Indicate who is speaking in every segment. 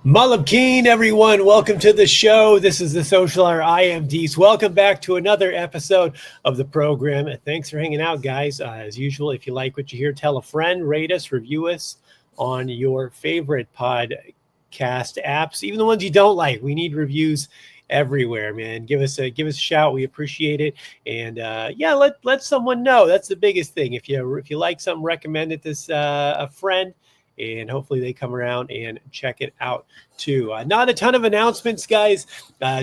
Speaker 1: Malabkeen, everyone. Welcome to the show. This is the Social Hour. I am Deece. Welcome back to another episode of the program. Thanks for hanging out, guys. As usual, if you like what you hear, tell a friend, rate us, review us on your favorite podcast apps, even the ones you don't like. We need reviews everywhere, man. Give us a shout. We appreciate it. And let someone know. That's the biggest thing. If you like something, recommend it to a friend. And hopefully they come around and check it out too. Not a ton of announcements, guys.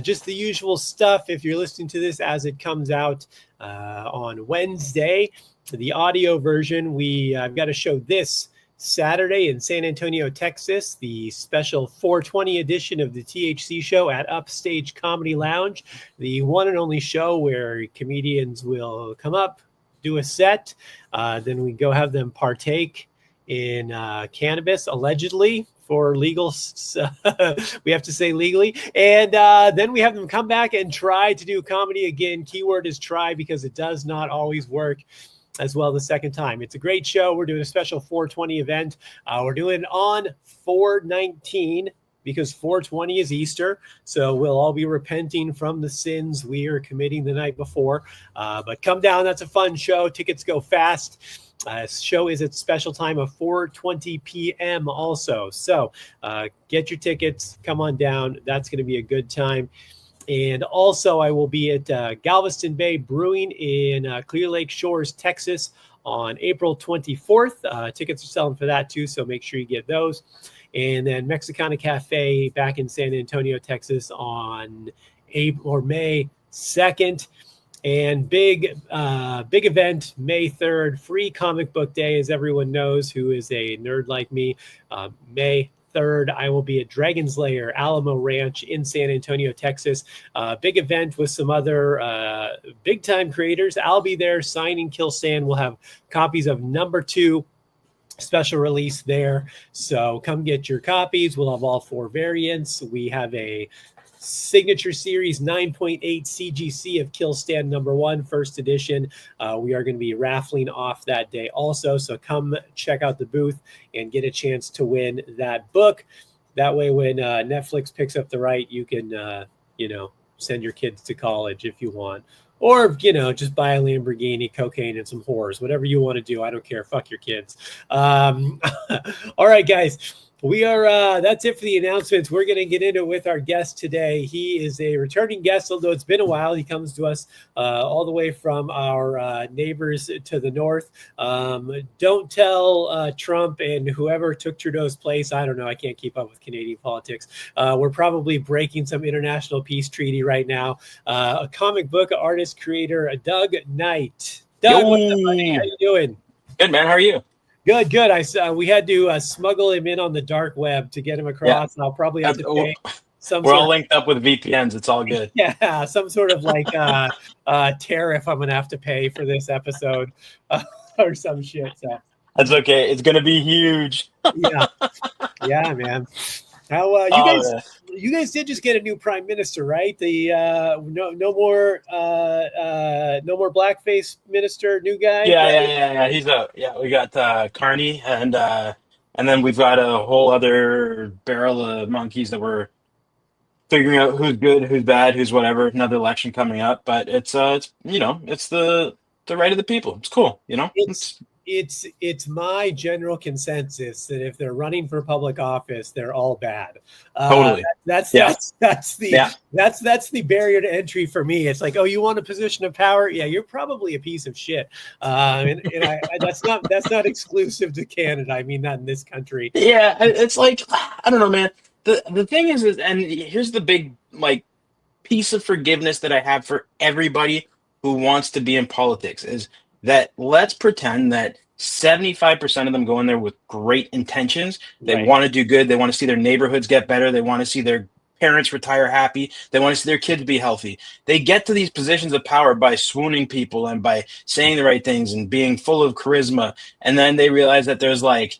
Speaker 1: Just the usual stuff. If you're listening to this as it comes out on Wednesday, the audio version, I've got a show this Saturday in San Antonio, Texas, the special 420 edition of the THC show at Upstage Comedy Lounge, the one and only show where comedians will come up, do a set, then we go have them partake in cannabis, allegedly, for legal, we have to say legally. And then we have them come back and try to do comedy again. Keyword is try, because it does not always work as well the second time. It's a great show. We're doing a special 420 event. We're doing on 4/19 because 4/20 is Easter. So we'll all be repenting from the sins we are committing the night before. But come down. That's a fun show. Tickets go fast. Show is at special time of 4:20 p.m. also. So get your tickets. Come on down. That's going to be a good time. And also, I will be at Galveston Bay Brewing in Clear Lake Shores, Texas on April 24th. Tickets are selling for that too, so make sure you get those. And then Mexicana Cafe back in San Antonio, Texas on May 2nd. And big event, May 3rd, free comic book day, as everyone knows who is a nerd like me. May 3rd, I will be at Dragon's Lair, Alamo Ranch in San Antonio, Texas. Big event with some other big-time creators. I'll be there signing Kill Stand. We'll have copies of number 2 special release there. So come get your copies. We'll have all 4 variants. We have a Signature Series 9.8 CGC of Kill Stand number 1, first edition. We are going to be raffling off that day also. So come check out the booth and get a chance to win that book. That way, when Netflix picks up the right, you can, send your kids to college if you want. Or, just buy a Lamborghini, cocaine, and some whores. Whatever you want to do. I don't care. Fuck your kids. All right, guys. We are, that's it for the announcements. We're going to get into it with our guest today. He is a returning guest, although it's been a while. He comes to us all the way from our neighbors to the north. Don't tell Trump and whoever took Trudeau's place. I don't know. I can't keep up with Canadian politics. We're probably breaking some international peace treaty right now. A comic book artist, creator, Doug Knight. Doug, what's up, buddy? How you doing?
Speaker 2: Good, man. How are you?
Speaker 1: Good. We had to smuggle him in on the dark web to get him across. Yeah. I'll probably have to pay some.
Speaker 2: We're all linked up with VPNs. It's all good.
Speaker 1: Yeah, some sort of like tariff I'm gonna have to pay for this episode or some shit. So
Speaker 2: that's okay. It's gonna be huge.
Speaker 1: yeah, man. How you guys did just get a new prime minister, right? The no more blackface minister, new guy.
Speaker 2: Yeah. He's out. Yeah, we got Carney, and then we've got a whole other barrel of monkeys that we're figuring out who's good, who's bad, who's whatever. Another election coming up, but it's the right of the people. It's cool,
Speaker 1: It's my general consensus that if they're running for public office, they're all bad.
Speaker 2: Totally.
Speaker 1: That's the barrier to entry for me. It's like, oh, you want a position of power? Yeah, you're probably a piece of shit. That's not exclusive to Canada. I mean, not in this country.
Speaker 2: Yeah, it's like, I don't know, man. The thing is, and here's the big piece of forgiveness that I have for everybody who wants to be in politics is that let's pretend that 75% of them go in there with great intentions. They want to do good. They want to see their neighborhoods get better. They want to see their parents retire happy. They want to see their kids be healthy. They get to these positions of power by swooning people and by saying the right things and being full of charisma. And then they realize that there's like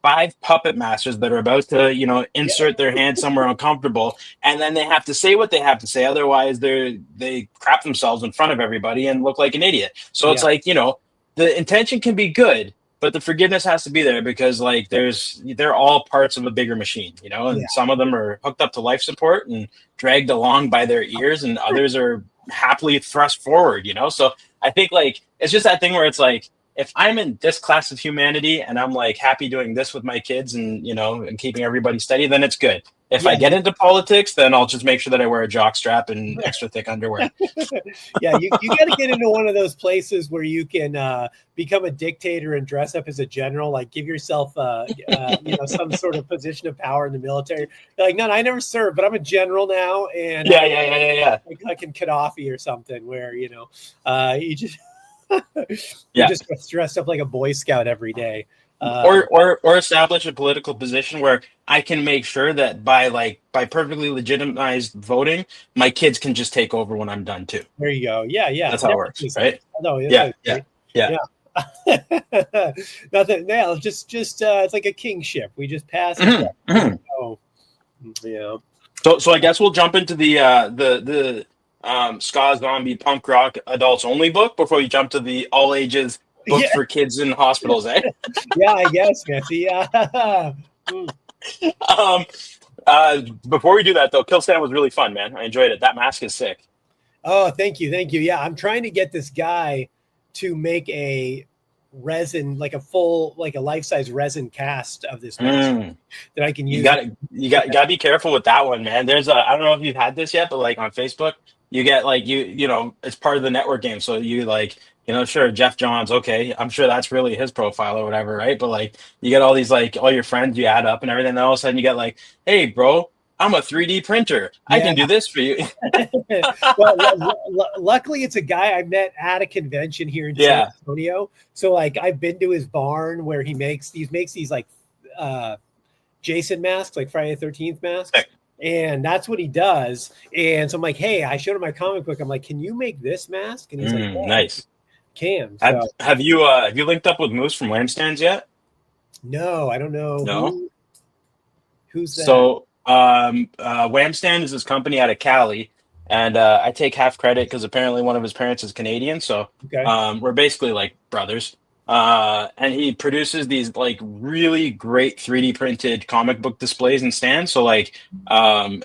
Speaker 2: 5 puppet masters that are about to, insert their hand somewhere uncomfortable, and then they have to say what they have to say. Otherwise, they crap themselves in front of everybody and look like an idiot. So it's like, the intention can be good, but the forgiveness has to be there because like they're all parts of a bigger machine, you know,
Speaker 1: Yeah.
Speaker 2: and some of them are hooked up to life support and dragged along by their ears, and others are happily thrust forward, you know. So I think like it's just that thing where it's like if I'm in this class of humanity and I'm like happy doing this with my kids and you know and keeping everybody steady, then it's good. If I
Speaker 1: Yeah.
Speaker 2: get into politics, then I'll just make sure that I wear a jock strap and extra thick underwear.
Speaker 1: Yeah, you got to get into one of those places where you can become a dictator and dress up as a general, like give yourself some sort of position of power in the military. You're like, no, I never served, but I'm a general now, and
Speaker 2: Yeah.
Speaker 1: I can Gaddafi or something where you just you
Speaker 2: Yeah.
Speaker 1: just dressed up like a Boy Scout every day.
Speaker 2: Or establish a political position where I can make sure that by perfectly legitimized voting, my kids can just take over when I'm done too.
Speaker 1: There you go. Yeah.
Speaker 2: That's how it works, right?
Speaker 1: No,
Speaker 2: Yeah.
Speaker 1: great.
Speaker 2: Yeah.
Speaker 1: Nothing. Yeah, just it's like a kingship. We just pass. Oh, yeah.
Speaker 2: So I guess we'll jump into the ska zombie punk rock adults only book before we jump to the all ages books for kids in hospitals, eh?
Speaker 1: Yeah, I guess, Nancy. Yeah.
Speaker 2: Before we do that though, Kill Stand was really fun, man. I enjoyed it. That mask is sick.
Speaker 1: Oh, thank you. Yeah, I'm trying to get this guy to make a resin, like a life-size resin cast of this mask that I can use.
Speaker 2: You gotta be careful with that one, man. There's I don't know if you've had this yet, but like on Facebook, you get like you know it's part of the network game, so you like sure Jeff Johns, okay, I'm sure that's really his profile or whatever, right? But like you get all these like all your friends you add up and everything, and all of a sudden you get like, hey, bro, I'm a 3D printer. I can do this for you.
Speaker 1: Luckily, it's a guy I met at a convention here in San Antonio. So, like, I've been to his barn where he makes these like Jason masks, like Friday the 13th masks. And that's what he does. And so I'm like, hey, I showed him my comic book. I'm like, can you make this mask? And he's like, yeah,
Speaker 2: nice.
Speaker 1: Can.
Speaker 2: So. Have you linked up with Moose from Lampstands yet?
Speaker 1: No, I don't know.
Speaker 2: No.
Speaker 1: Who's that?
Speaker 2: So Whamstand is this company out of Cali, and I take half credit because apparently one of his parents is Canadian. So we're basically like brothers. And he produces these like really great 3D printed comic book displays and stands. So like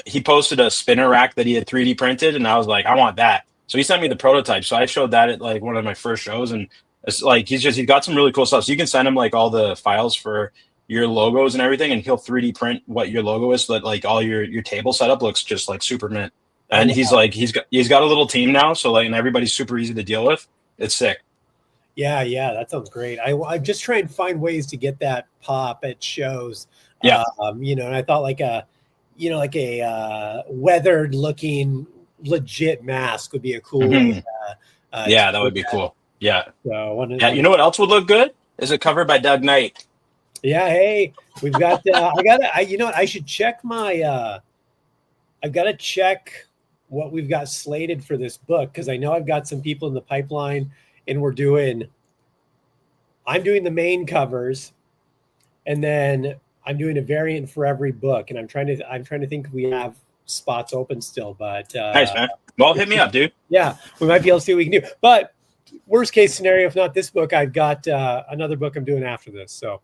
Speaker 2: he posted a spinner rack that he had 3D printed, and I was like, I want that. So he sent me the prototype. So I showed that at like one of my first shows, and it's like he's got some really cool stuff. So you can send him like all the files for your logos and everything, and he'll 3D print what your logo is, so that like all your table setup looks just like super mint. And he's got a little team now, so like and everybody's super easy to deal with. It's sick.
Speaker 1: Yeah, that sounds great. I'm just trying to find ways to get that pop at shows.
Speaker 2: Yeah,
Speaker 1: and I thought like a weathered looking legit mask would be a cool way.
Speaker 2: That would be cool. Yeah.
Speaker 1: So
Speaker 2: you know what else would look good? Is it covered by Doug Knight?
Speaker 1: Yeah. Hey, we've got. I should check my. I've got to check what we've got slated for this book because I know I've got some people in the pipeline, and I'm doing the main covers, and then I'm doing a variant for every book, and I'm trying to think if we have spots open still. But
Speaker 2: nice, man. Well, hit me up, dude.
Speaker 1: Yeah, we might be able to see what we can do. But worst case scenario, if not this book, I've got another book I'm doing after this. So,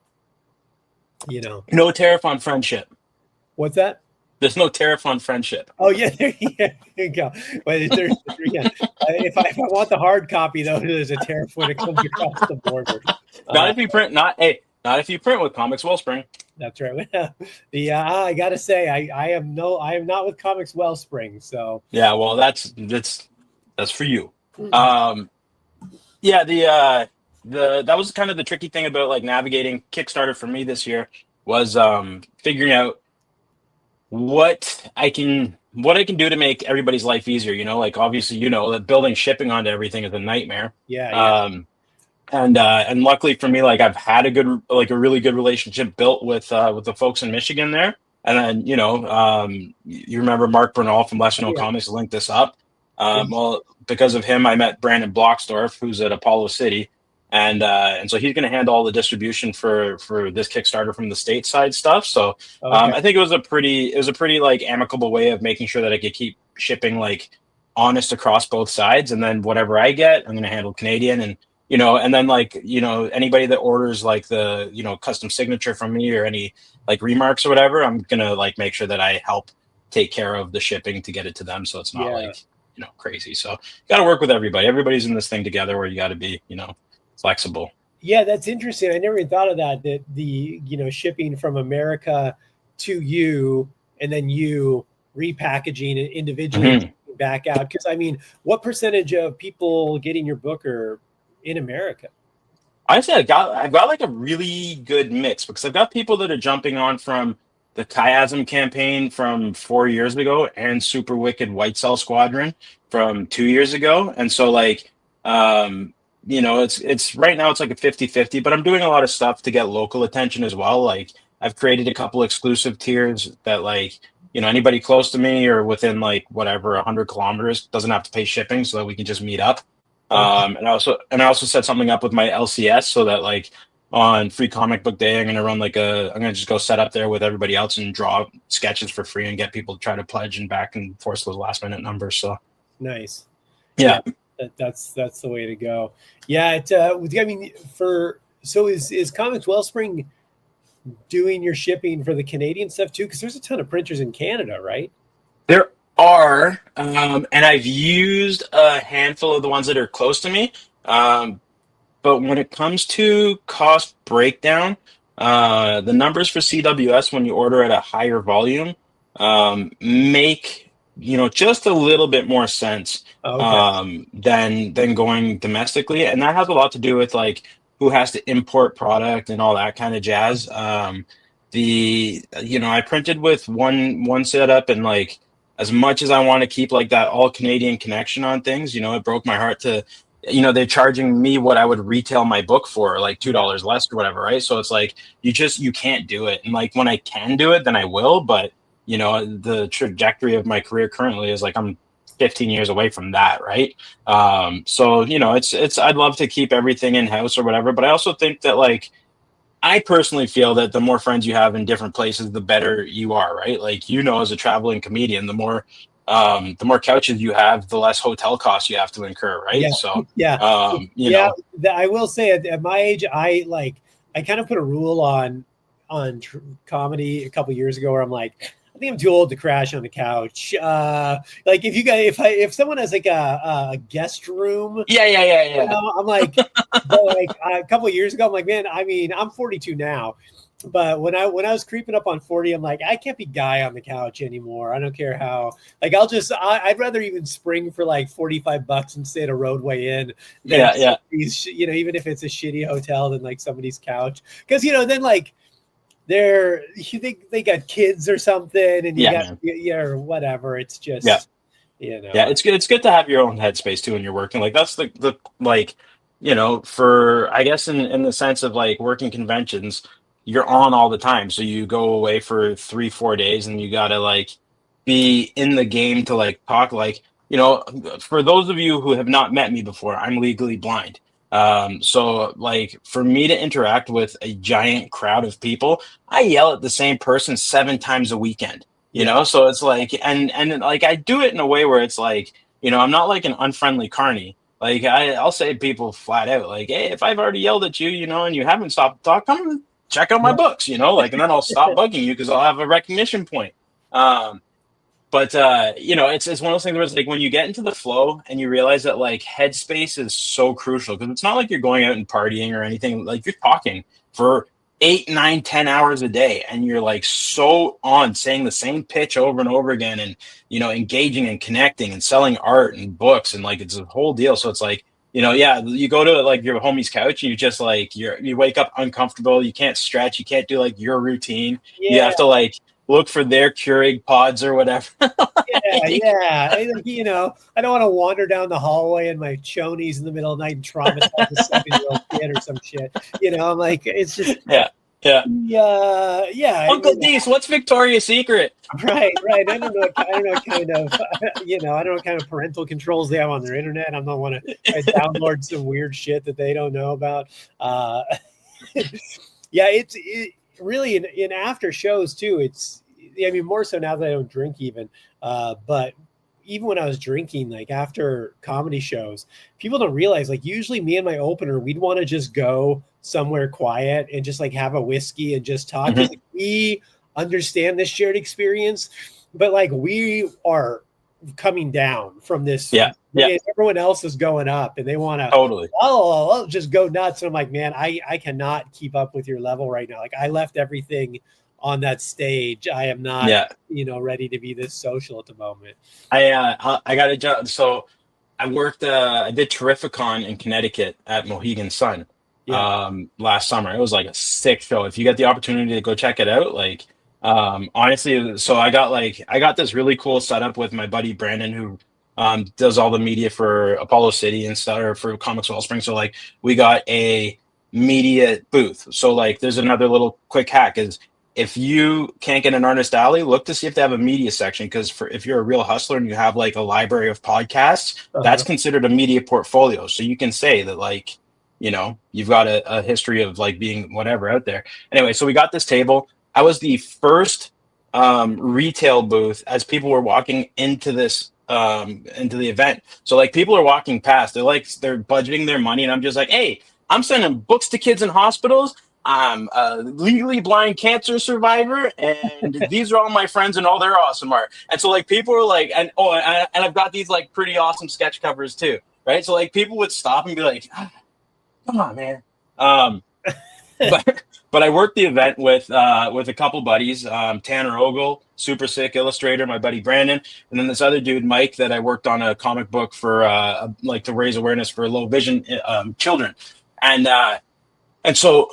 Speaker 2: no tariff on friendship.
Speaker 1: What's that?
Speaker 2: There's no tariff on friendship.
Speaker 1: Oh yeah, there you go. But if I want the hard copy though, there's a tariff when it comes across the border.
Speaker 2: Not if you print with Comics Wellspring.
Speaker 1: That's right. I gotta say, I am not with Comics Wellspring. So
Speaker 2: yeah, well, that's for you. That was kind of the tricky thing about like navigating Kickstarter for me this year was figuring out what I can do to make everybody's life easier. Like obviously that building shipping onto everything is a nightmare.
Speaker 1: Yeah.
Speaker 2: And luckily for me, like I've had a really good relationship built with the folks in Michigan there. And then, you remember Mark Bernal from Lesser Known Comics linked this up. Well, because of him, I met Brandon Blocksdorf, who's at Apollo City. And so he's going to handle all the distribution for this Kickstarter from the stateside stuff. So I think it was a pretty like amicable way of making sure that I could keep shipping like honest across both sides. And then whatever I get, I'm going to handle Canadian. And and then like, anybody that orders like the, custom signature from me or any like remarks or whatever, I'm going to like make sure that I help take care of the shipping to get it to them. So it's not
Speaker 1: Yeah.
Speaker 2: like, crazy. So you got to work with everybody. Everybody's in this thing together where you got to be, flexible.
Speaker 1: Yeah, that's interesting. I never even thought of that, that the, shipping from America to you and then you repackaging it individually and
Speaker 2: Mhm.
Speaker 1: back out. Because I mean, what percentage of people getting your book are in America?
Speaker 2: I say I've got like a really good mix because I've got people that are jumping on from the Chiasm campaign from 4 years ago and Super Wicked White Cell Squadron from 2 years ago. And so like it's right now it's like a 50-50, but I'm doing a lot of stuff to get local attention as well. Like I've created a couple exclusive tiers that like, anybody close to me or within like whatever 100 kilometers doesn't have to pay shipping so that we can just meet up.
Speaker 1: Okay.
Speaker 2: And I also set something up with my LCS so that like on Free Comic Book Day, I'm gonna just go set up there with everybody else and draw sketches for free and get people to try to pledge and back and forth those last minute numbers. So
Speaker 1: Nice. Yeah,
Speaker 2: yeah,
Speaker 1: that's the way to go. Yeah, I mean, is Comics Wellspring doing your shipping for the Canadian stuff too? Because there's a ton of printers in Canada, right?
Speaker 2: there are, and I've used a handful of the ones that are close to me. But when it comes to cost breakdown, the numbers for CWS when you order at a higher volume make just a little bit more sense
Speaker 1: Okay.
Speaker 2: than going domestically, and that has a lot to do with like who has to import product and all that kind of jazz. I printed with one setup, and like as much as I want to keep like that all Canadian connection on things, it broke my heart to they're charging me what I would retail my book for, like
Speaker 1: Yeah.
Speaker 2: $2 less or whatever, right? So it's like you can't do it. And like when I can do it, then I will. But the trajectory of my career currently is like I'm 15 years away from that, right? So it's I'd love to keep everything in house or whatever, but I also think that like I personally feel that the more friends you have in different places, the better you are, right? Like, as a traveling comedian, the more couches you have, the less hotel costs you have to incur, right?
Speaker 1: Yeah.
Speaker 2: So,
Speaker 1: Yeah.
Speaker 2: um, you
Speaker 1: Yeah.
Speaker 2: know,
Speaker 1: I will say at my age, I kind of put a rule on comedy a couple years ago where I'm like, I think I'm too old to crash on the couch. Like if someone has like a guest room,
Speaker 2: yeah, yeah, yeah, yeah,
Speaker 1: I'm like, but like a couple of years ago, I'm like, man, I mean, I'm 42 now, but when I was creeping up on 40, I'm like, I can't be guy on the couch anymore. I don't care how. Like, I'd rather even spring for like $45 and stay at a Roadway Inn than
Speaker 2: yeah, yeah,
Speaker 1: these, even if it's a shitty hotel than like somebody's couch, because then like they got kids or something, and you
Speaker 2: yeah,
Speaker 1: got
Speaker 2: man.
Speaker 1: or whatever. It's
Speaker 2: Yeah,
Speaker 1: just
Speaker 2: yeah. It's good. It's good to have your own headspace too when you're working. Like that's the like, for I guess in the sense of like working conventions, you're on all the time. So you go away for 3-4 days, and you gotta like be in the game to like talk. Like, for those of you who have not met me before, I'm legally blind. So like for me to interact with a giant crowd of people, I yell at the same person 7 times a weekend.
Speaker 1: yeah.
Speaker 2: So it's like, and like I do it in a way where it's like, I'm not like an unfriendly carny. Like I'll say to people flat out, like, hey, if I've already yelled at you, and you haven't stopped to talk, come and check out my books, like, and then I'll stop bugging you because I'll have a recognition point. But it's one of those things where it's like when you get into the flow and you realize that like headspace is so crucial, because it's not like you're going out and partying or anything. Like you're talking for 8, 9, 10 hours a day, and you're like so on saying the same pitch over and over again, and engaging and connecting and selling art and books, and like it's a whole deal. So it's like, yeah, you go to like your homie's couch, and you just like you wake up uncomfortable, you can't stretch, you can't do like your routine, you
Speaker 1: Yeah.
Speaker 2: have to like look for their Keurig pods or whatever.
Speaker 1: Yeah, yeah. I don't want to wander down the hallway in my chonies in the middle of the night and traumatize a 7-year-old kid or some shit. I'm like, it's just,
Speaker 2: Yeah, yeah.
Speaker 1: yeah. I
Speaker 2: Uncle
Speaker 1: mean,
Speaker 2: Deece, what's Victoria's Secret?
Speaker 1: right, right. I don't know what kind of, I don't know what kind of parental controls they have on their internet. I don't want to download some weird shit that they don't know about. Yeah, really in after shows too. I mean, more so now that I don't drink even. But even when I was drinking, like after comedy shows, people don't realize, like usually me and my opener, we'd want to just go somewhere quiet and just like have a whiskey and just talk.
Speaker 2: Mhm.
Speaker 1: Like, we understand this shared experience, but like we are coming down from this.
Speaker 2: Yeah. Yeah.
Speaker 1: Everyone else is going up and they want to
Speaker 2: Totally.
Speaker 1: just go nuts. And I'm like, man, I cannot keep up with your level right now. Like I left everything on that stage. I am not,
Speaker 2: Yeah.
Speaker 1: ready to be this social at the moment.
Speaker 2: I got a job. So I worked. I did Terrificon in Connecticut at Mohegan Sun.
Speaker 1: Yeah.
Speaker 2: Last summer. It was like a sick show. If you get the opportunity to go check it out, like honestly, so I got this really cool setup with my buddy Brandon, who does all the media for Apollo City and stuff, or for Comics Wellspring. So like we got a media booth. So like there's another little quick hack is if you can't get an artist alley, look to see if they have a media section. Because if you're a real hustler and you have like a library of podcasts, that's considered a media portfolio. So you can say that like, you've got a history of like being whatever out there. Anyway, so we got this table. I was the first retail booth as people were walking into this into the event. So like people are walking past, they're budgeting their money, and I'm just like, hey, I'm sending books to kids in hospitals. I'm a legally blind cancer survivor, and these are all my friends and all their awesome art. And so like people are like, and I've got these like pretty awesome sketch covers too, right? So like people would stop and be like, come on, man. But I worked the event with a couple buddies, Tanner Ogle, super sick illustrator, my buddy Brandon, and then this other dude, Mike, that I worked on a comic book for, like to raise awareness for low vision children, and so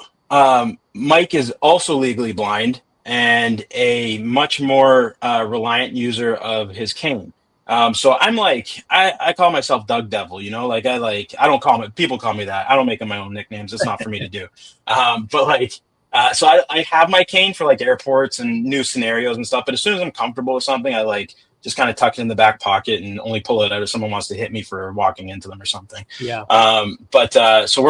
Speaker 2: Mike is also legally blind and a much more reliant user of his cane. So I'm like, I call myself Doug Devil, like I don't call me, people call me that. I don't make them my own nicknames. It's not for me to do. But like, so I have my cane for like airports and new scenarios and stuff. But as soon as I'm comfortable with something, I like just kind of tuck it in the back pocket and only pull it out if someone wants to hit me for walking into them or something.
Speaker 1: Yeah.
Speaker 2: But so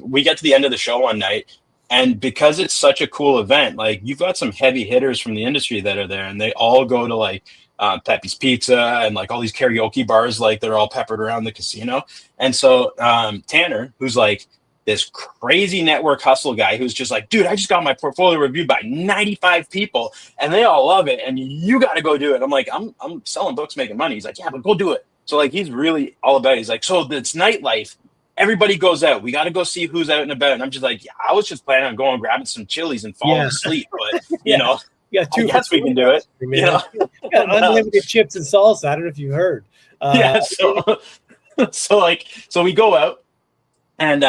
Speaker 2: we get to the end of the show one night, and because it's such a cool event, like you've got some heavy hitters from the industry that are there, and they all go to like Pepe's Pizza and like all these karaoke bars, like they're all peppered around the casino. And so Tanner, who's like this crazy network hustle guy, who's just like, dude, I just got my portfolio reviewed by 95 people and they all love it, and you got to go do it. I'm like, I'm selling books, making money. He's like, yeah, but go do it. So like he's really all about it. He's like, so it's nightlife. Everybody goes out. We got to go see who's out and about. And I'm just like, yeah, I was just planning on going grabbing some Chili's and falling asleep. But,
Speaker 1: Yeah,
Speaker 2: I guess we can do it.
Speaker 1: Man. You got unlimited chips and salsa. I don't know if you heard.
Speaker 2: So we go out, and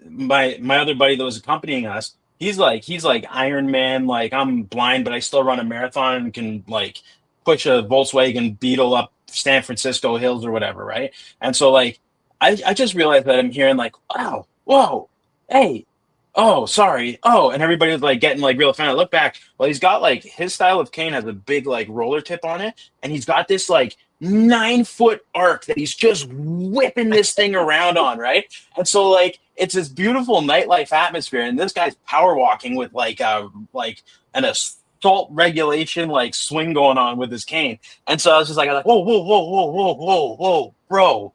Speaker 2: my other buddy that was accompanying us, he's like Iron Man. Like, I'm blind, but I still run a marathon and can like push a Volkswagen Beetle up San Francisco hills or whatever, right? And so like, I just realized that I'm hearing like, wow, whoa, hey, oh, sorry, oh, and everybody was like getting like real offended. I look back, well, he's got like his style of cane has a big like roller tip on it, and he's got this like 9-foot arc that he's just whipping this thing around on, right? And so like it's this beautiful nightlife atmosphere, and this guy's power walking with like an assault regulation like swing going on with his cane. And so I was like, whoa, whoa, whoa, whoa, whoa, whoa, whoa, bro.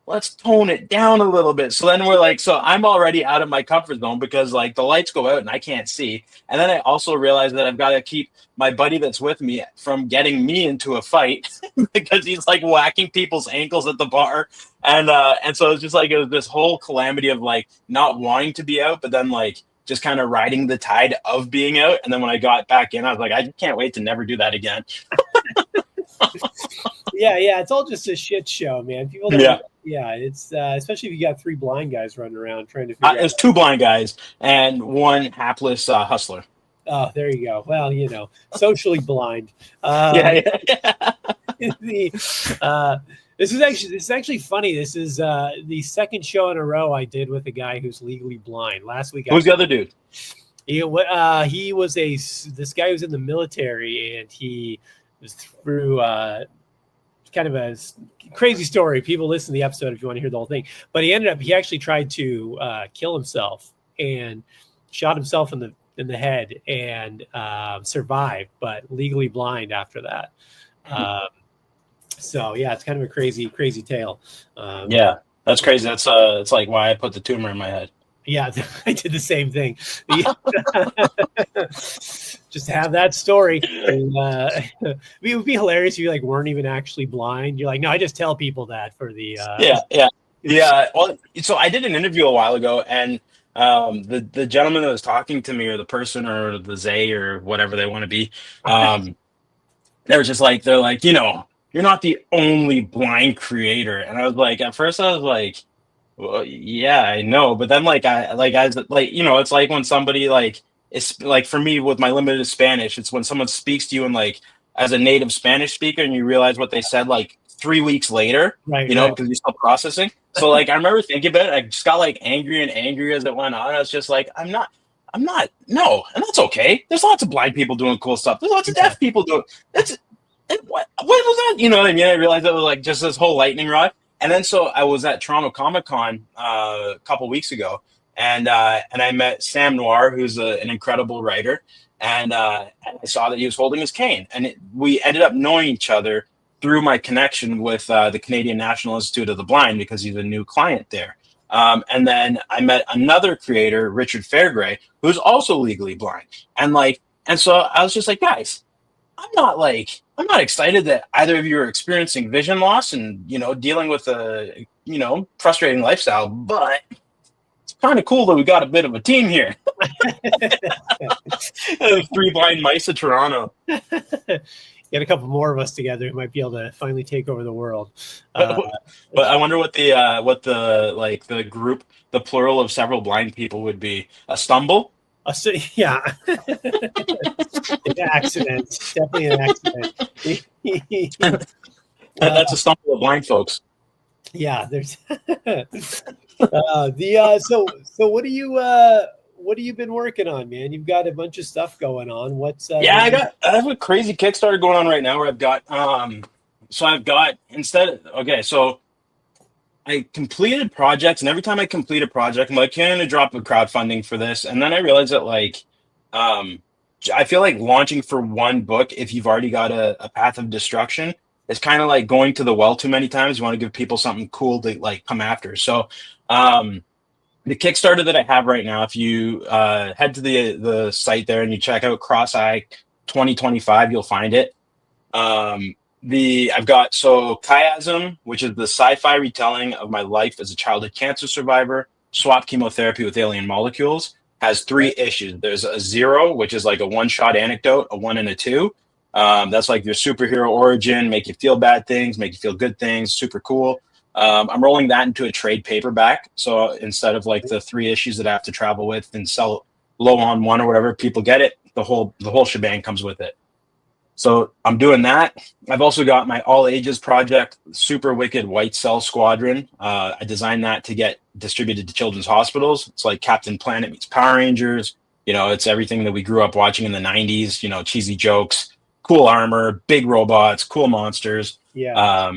Speaker 2: Let's tone it down a little bit. So then we're like, so I'm already out of my comfort zone because like the lights go out and I can't see. And then I also realized that I've got to keep my buddy that's with me from getting me into a fight because he's like whacking people's ankles at the bar. And so it's just like, it was this whole calamity of like not wanting to be out, but then like just kind of riding the tide of being out. And then when I got back in, I was like, I can't wait to never do that again.
Speaker 1: Yeah, it's all just a shit show, man. People don't, it's especially if you got 3 blind guys running around trying to figure out.
Speaker 2: There's 2 blind guys and 1 hapless hustler.
Speaker 1: Oh, there you go. Well, socially blind. This is actually funny. This is the second show in a row I did with a guy who's legally blind. Last week,
Speaker 2: who's the other dude?
Speaker 1: He was this guy who's in the military, and he was through kind of a crazy story. People listen to the episode if you want to hear the whole thing. But he actually tried to kill himself and shot himself in the head and survived, but legally blind after that. So yeah, it's kind of a crazy tale.
Speaker 2: Yeah, that's crazy. That's it's like why I put the tumor in my head.
Speaker 1: Yeah, I did the same thing. Just have that story. And, it would be hilarious if you like weren't even actually blind. You're like, no, I just tell people that for the.
Speaker 2: Yeah. Well, so I did an interview a while ago, and the gentleman that was talking to me, or the person, or the Zay, or whatever they want to be, they were just like, they're like, you're not the only blind creator. And I was like, at first I was like, well, yeah, I know. But then it's like when somebody like, it's like for me with my limited Spanish, it's when someone speaks to you and like as a native Spanish speaker and you realize what they said like 3 weeks later,
Speaker 1: right,
Speaker 2: because you're still processing. So like I remember thinking about it, I just got like angry and angry as it went on. I was just like, I'm not, no, and that's okay. There's lots of blind people doing cool stuff. There's lots of deaf people doing that's what was that? You know what I mean? I realized it was like just this whole lightning rod. And then so I was at Toronto Comic Con a couple weeks ago, and I met Sam Noir, who's an incredible writer, and I saw that he was holding his cane, and we ended up knowing each other through my connection with the Canadian National Institute of the Blind because he's a new client there. And then I met another creator, Richard Fairgray, who's also legally blind, and so I was just like, guys, I'm not excited that either of you are experiencing vision loss and dealing with a frustrating lifestyle, but it's kind of cool that we got a bit of a team here. 3 blind mice of Toronto.
Speaker 1: Get a couple more of us together, we might be able to finally take over the world.
Speaker 2: But I wonder what the group, the plural of several blind people would be. A stumble.
Speaker 1: Yeah. An accident. Definitely an accident.
Speaker 2: That's a stumble of blind folks.
Speaker 1: Yeah, there's so what do you been working on, man? You've got a bunch of stuff going on. What's
Speaker 2: I have a crazy Kickstarter going on right now where I've got so I completed projects, and every time I complete a project, I'm like, can I drop a crowdfunding for this? And then I realized that I feel like launching for one book, if you've already got a path of destruction, is kind of like going to the well too many times. You want to give people something cool to like come after. So the Kickstarter that I have right now, if you head to the site there and you check out Cross-Eye 2025, you'll find it. I've got Chiasm, which is the sci-fi retelling of my life as a childhood cancer survivor, swap chemotherapy with alien molecules, has 3 issues. There's a 0, which is like a one-shot anecdote, a 1 and a 2. That's like your superhero origin, make you feel bad things, make you feel good things, super cool. I'm rolling that into a trade paperback. So instead of like the 3 issues that I have to travel with and sell low on one or whatever, people get it. The whole shebang comes with it. So I'm doing that. I've also got my all ages project, Super Wicked White Cell Squadron. I designed that to get distributed to children's hospitals. It's like Captain Planet meets Power Rangers. It's everything that we grew up watching in the 90s, cheesy jokes, cool armor, big robots, cool monsters.
Speaker 1: Yeah.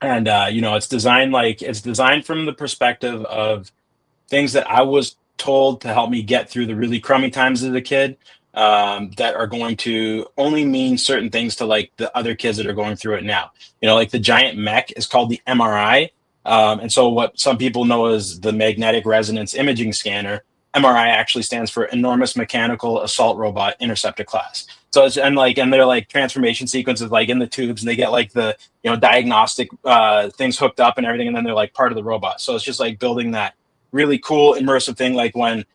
Speaker 2: It's designed from the perspective of things that I was told to help me get through the really crummy times as a kid. That are going to only mean certain things to like the other kids that are going through it now. Like the giant mech is called the MRI. And so what some people know as the magnetic resonance imaging scanner, MRI actually stands for enormous mechanical assault robot interceptor class. So and they're like transformation sequences like in the tubes, and they get like the diagnostic things hooked up and everything, and then they're like part of the robot. So it's just like building that really cool immersive thing, like when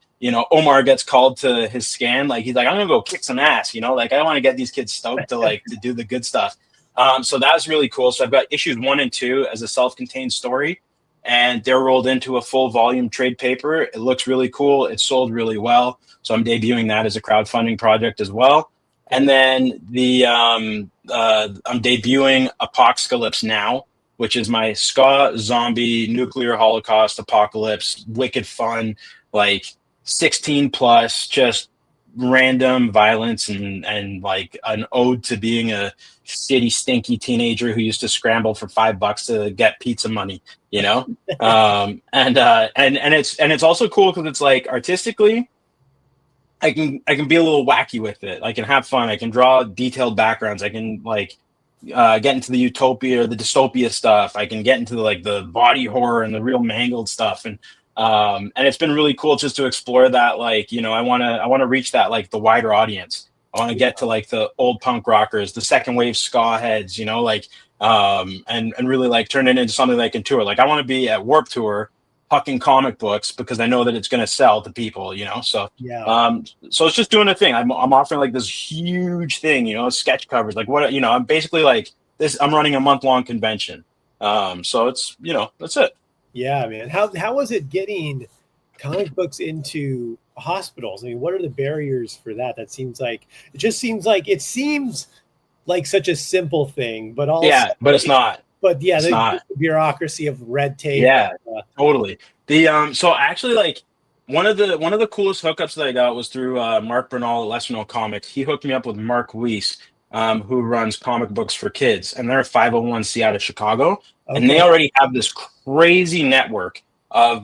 Speaker 2: Omar gets called to his scan, like he's like, I'm gonna go kick some ass, like I want to get these kids stoked to do the good stuff. So that was really cool. So I've got issues 1 and 2 as a self-contained story, and they're rolled into a full volume trade paper. It looks really cool. It sold really well. So I'm debuting that as a crowdfunding project as well. And then I'm debuting Apocalypse Now, which is my ska zombie nuclear holocaust apocalypse, wicked fun, like 16 plus, just random violence and like an ode to being a shitty, stinky teenager who used to scramble for $5 to get pizza money, and it's also cool because it's like artistically, I can be a little wacky with it. I can have fun. I can draw detailed backgrounds. I can like get into the utopia or the dystopia stuff. I can get into like the body horror and the real mangled stuff, and it's been really cool just to explore that. Like, I want to reach that, like, the wider audience. I want to get to like the old punk rockers, the second wave ska heads, like, and really like turn it into something that can tour. Like, I want to be at Warp Tour hucking comic books because I know that it's going to sell to people, So,
Speaker 1: Yeah.
Speaker 2: so it's just doing a thing. I'm offering like this huge thing, sketch covers, like what, I'm basically like this. I'm running a month-long convention. So it's, that's it.
Speaker 1: Yeah, man. How was it getting comic books into hospitals? I mean, what are the barriers for that? It seems like such a simple thing, but also,
Speaker 2: Yeah, but it's not.
Speaker 1: but yeah,
Speaker 2: It's not.
Speaker 1: the bureaucracy of red tape.
Speaker 2: Yeah, totally. So actually, like, one of the coolest hookups that I got was through Mark Bernal at Lesser Known Comics. He hooked me up with Mark Weiss, who runs Comic Books for Kids, and they're a 501c out of Chicago, and they
Speaker 1: Okay.
Speaker 2: already have this crazy network of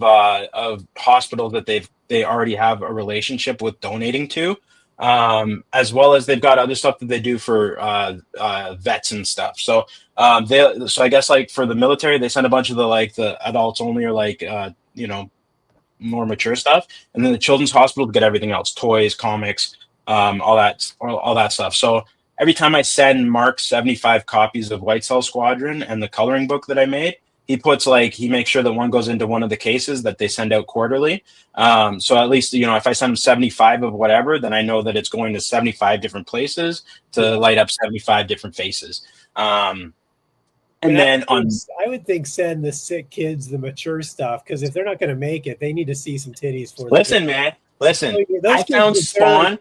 Speaker 2: hospitals that they already have a relationship with donating to, as well as they've got other stuff that they do for vets and stuff. So I guess, like, for the military, they send a bunch of the adults only, or like more mature stuff, and then the children's hospital get everything else: toys, comics, all that stuff. So every time I send Mark 75 copies of White Cell Squadron and the coloring book that I made, he makes sure that one goes into one of the cases that they send out quarterly. So at least, if I send them 75 of whatever, then I know that it's going to 75 different places to light up 75 different faces. And then
Speaker 1: I would think send the sick kids the mature stuff, because if they're not going to make it, they need to see some titties for
Speaker 2: listen, man, listen.
Speaker 1: Those
Speaker 2: I
Speaker 1: kids
Speaker 2: found
Speaker 1: deserve.
Speaker 2: Spawn.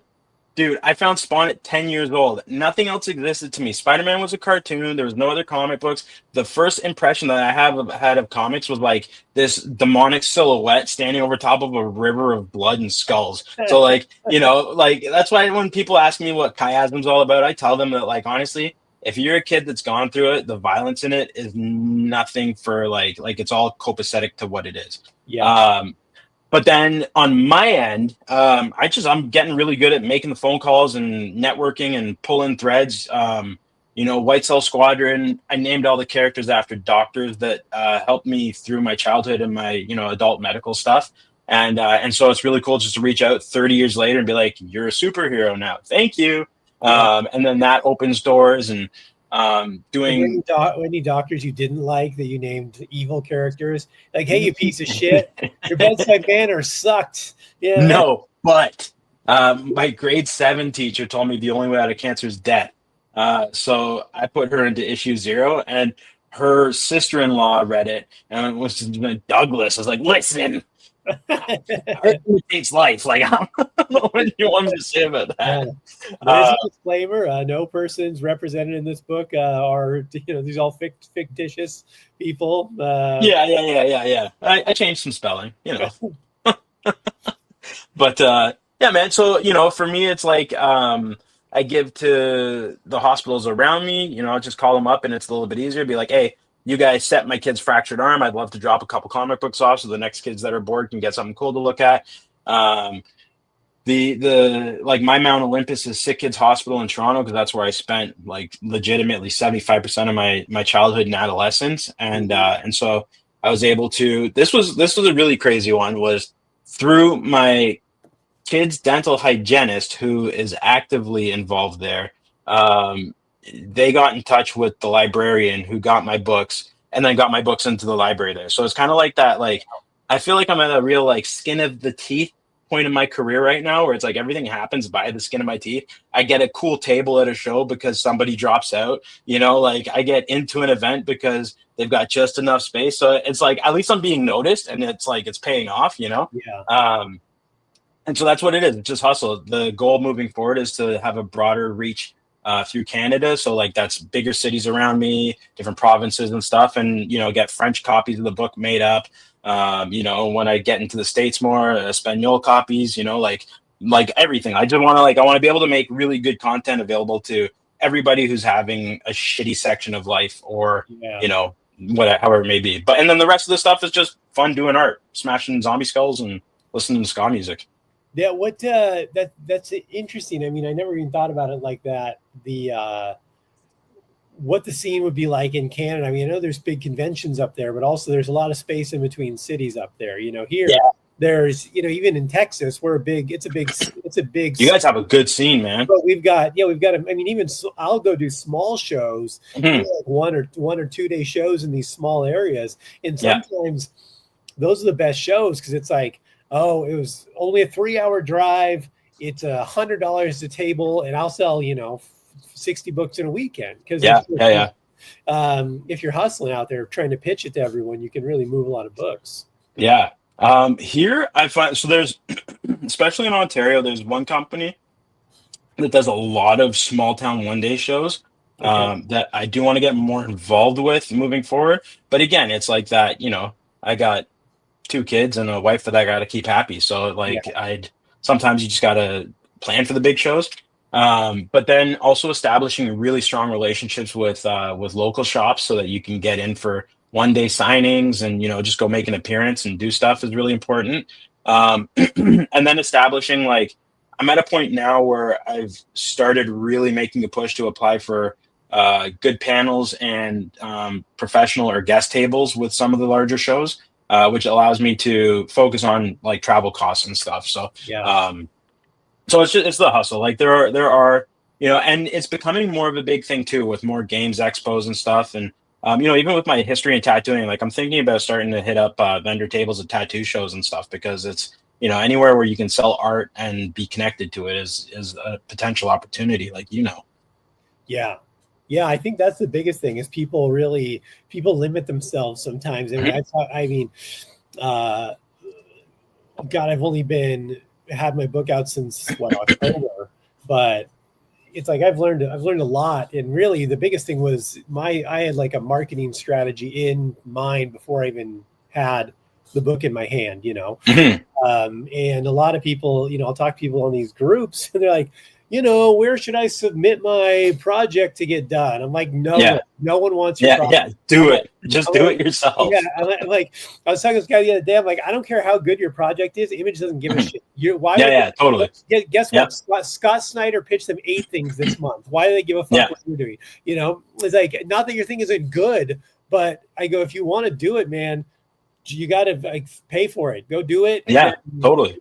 Speaker 2: Dude, I found Spawn at 10 years old. Nothing else existed to me. Spider-Man was a cartoon. There was no other comic books. The first impression that I had of comics was like this demonic silhouette standing over top of a river of blood and skulls. So, like, like, that's why when people ask me what chiasm's all about, I tell them that, like, honestly, if you're a kid that's gone through it, the violence in it is nothing for like it's all copacetic to what it is.
Speaker 1: Yeah.
Speaker 2: But then on my end, I'm getting really good at making the phone calls and networking and pulling threads. White Cell Squadron, I named all the characters after doctors that helped me through my childhood and my adult medical stuff. And so it's really cool just to reach out 30 years later and be like, you're a superhero now. Thank you.
Speaker 1: Yeah.
Speaker 2: And then that opens doors, and doing
Speaker 1: any doctors you didn't like that you named evil characters, like, hey, you piece of shit, your bedside manner sucked. Yeah.
Speaker 2: No, but my grade 7 teacher told me the only way out of cancer is death. So I put her into issue 0, and her sister-in-law read it, and it was Douglas. I was like, listen, art imitates life. Like, I don't know what you want me to say about that.
Speaker 1: Yeah. There's a disclaimer: no persons represented in this book are, these are all fictitious people.
Speaker 2: Yeah. I changed some spelling, but yeah, man. So for me, it's like I give to the hospitals around me. Just call them up, and it's a little bit easier. Be like, hey, you guys set my kid's fractured arm. I'd love to drop a couple comic books off so the next kids that are bored can get something cool to look at. The like, my Mount Olympus is Sick Kids Hospital in Toronto, because that's where I spent like legitimately 75% of my childhood and adolescence, and so I was able to. This was a really crazy one. Was through my kid's dental hygienist, who is actively involved there. They got in touch with the librarian who got my books, and then got my books into the library there. So it's kind of like that. Like, I feel like I'm at a real, like, skin of the teeth point in my career right now, where it's like everything happens by the skin of my teeth. I get a cool table at a show because somebody drops out. Like, I get into an event because they've got just enough space. So it's like, at least I'm being noticed, and it's like it's paying off.
Speaker 1: Yeah.
Speaker 2: And so that's what it is. It's just hustle. The goal moving forward is to have a broader reach through Canada. So, like, that's bigger cities around me, different provinces and stuff, and get French copies of the book made up. When I get into the States more, Espanol copies. Like everything. I just want to I want to be able to make really good content available to everybody who's having a shitty section of life, or however it may be. And then the rest of the stuff is just fun doing art, smashing zombie skulls and listening to ska music.
Speaker 1: Yeah, that's interesting. I mean, I never even thought about it like that. what the scene would be like in Canada. I mean, I know there's big conventions up there, but also there's a lot of space in between cities up there. Here there's, even in Texas, it's a big.
Speaker 2: You guys have a good scene, man.
Speaker 1: But we've got, I mean, even so, I'll go do small shows, like 1 or 2 day shows in these small areas. And sometimes those are the best shows because it's like, oh, it was only a 3-hour drive. It's $100 a table, and I'll sell, 60 books in a weekend. Because if you're hustling out there trying to pitch it to everyone, you can really move a lot of books.
Speaker 2: Yeah. Here I find, so there's, especially in Ontario, there's one company that does a lot of small town 1-day shows that I do want to get more involved with moving forward. But again, it's like that, I got 2 kids and a wife that I got to keep happy. So sometimes you just got to plan for the big shows. But then also establishing really strong relationships with local shops so that you can get in for 1-day signings and, just go make an appearance and do stuff is really important. And then establishing, like, I'm at a point now where I've started really making a push to apply for good panels and professional or guest tables with some of the larger shows, which allows me to focus on like travel costs and stuff. So, so it's the hustle. Like there are, and it's becoming more of a big thing too with more games expos and stuff. And, even with my history in tattooing, like I'm thinking about starting to hit up vendor tables at tattoo shows and stuff because it's, anywhere where you can sell art and be connected to it is a potential opportunity. Like,
Speaker 1: Yeah. Yeah. I think that's the biggest thing is people limit themselves sometimes. And God, I've only had my book out since October, but it's like I've learned a lot. And really the biggest thing was I had like a marketing strategy in mind before I even had the book in my hand, and a lot of people, I'll talk to people on these groups and they're like, where should I submit my project to get done? I'm like, no one wants your project.
Speaker 2: Yeah, do it. Just do it yourself.
Speaker 1: Yeah, I was talking to this guy the other day. I'm like, I don't care how good your project is. Image doesn't give a shit.
Speaker 2: Totally.
Speaker 1: Guess what? Scott Snyder pitched them 8 things this month. Why do they give a fuck what you're doing? It's like, not that your thing isn't good, but I go, if you want to do it, man, you got to pay for it. Go do it.
Speaker 2: Yeah, totally.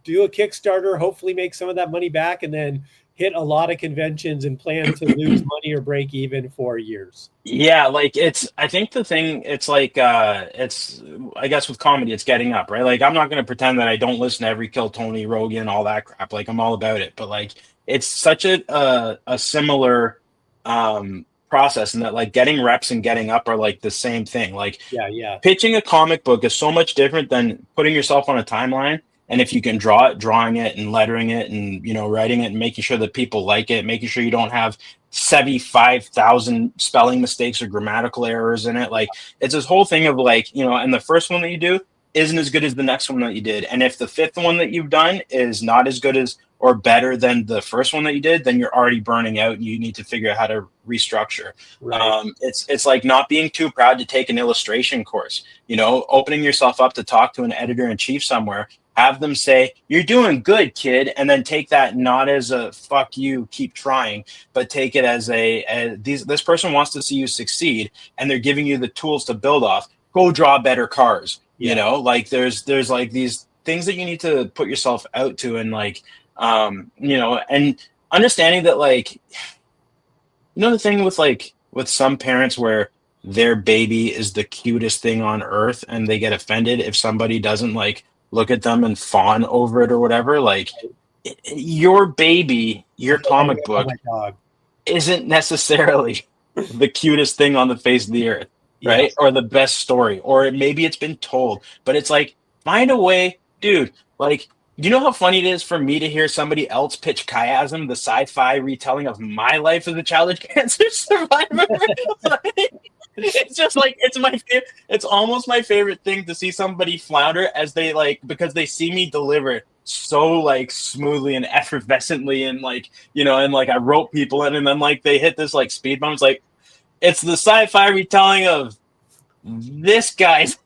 Speaker 1: Do a Kickstarter, hopefully make some of that money back, and then hit a lot of conventions and plan to lose money or break even for years.
Speaker 2: Yeah, like I think the thing, it's like, it's, I guess with comedy, it's getting up, right? Like, I'm not going to pretend that I don't listen to every Kill Tony, Rogan, all that crap. Like, I'm all about it. But like, it's such a similar process, and that like getting reps and getting up are like the same thing. Like, pitching a comic book is so much different than putting yourself on a timeline. And if you can drawing it and lettering it and, writing it and making sure that people like it, making sure you don't have 75,000 spelling mistakes or grammatical errors in it. Like, it's this whole thing of like, and the first one that you do isn't as good as the next one that you did. And if the 5th one that you've done is not as good as or better than the first one that you did, then you're already burning out and you need to figure out how to restructure. Right. It's like not being too proud to take an illustration course, opening yourself up to talk to an editor-in-chief somewhere. Have them say, you're doing good, kid. And then take that not as a fuck you, keep trying, but take it as this person wants to see you succeed and they're giving you the tools to build off. Go draw better cars. Like there's like these things that you need to put yourself out to, and like, and understanding that like, the thing with some parents where their baby is the cutest thing on earth and they get offended if somebody doesn't like look at them and fawn over it or whatever. Like, your baby, your comic book isn't necessarily the cutest thing on the face of the earth, right? Or the best story, or maybe it's been told, but it's like, find a way, dude. Like, you know how funny it is for me to hear somebody else pitch Chiasm, the sci-fi retelling of my life as a childhood cancer survivor? It's just like, it's almost my favorite thing to see somebody flounder as they like, because they see me deliver so like smoothly and effervescently, and like, and like I rope people in, and then like they hit this like speed bump. It's like, it's the sci-fi retelling of this guy's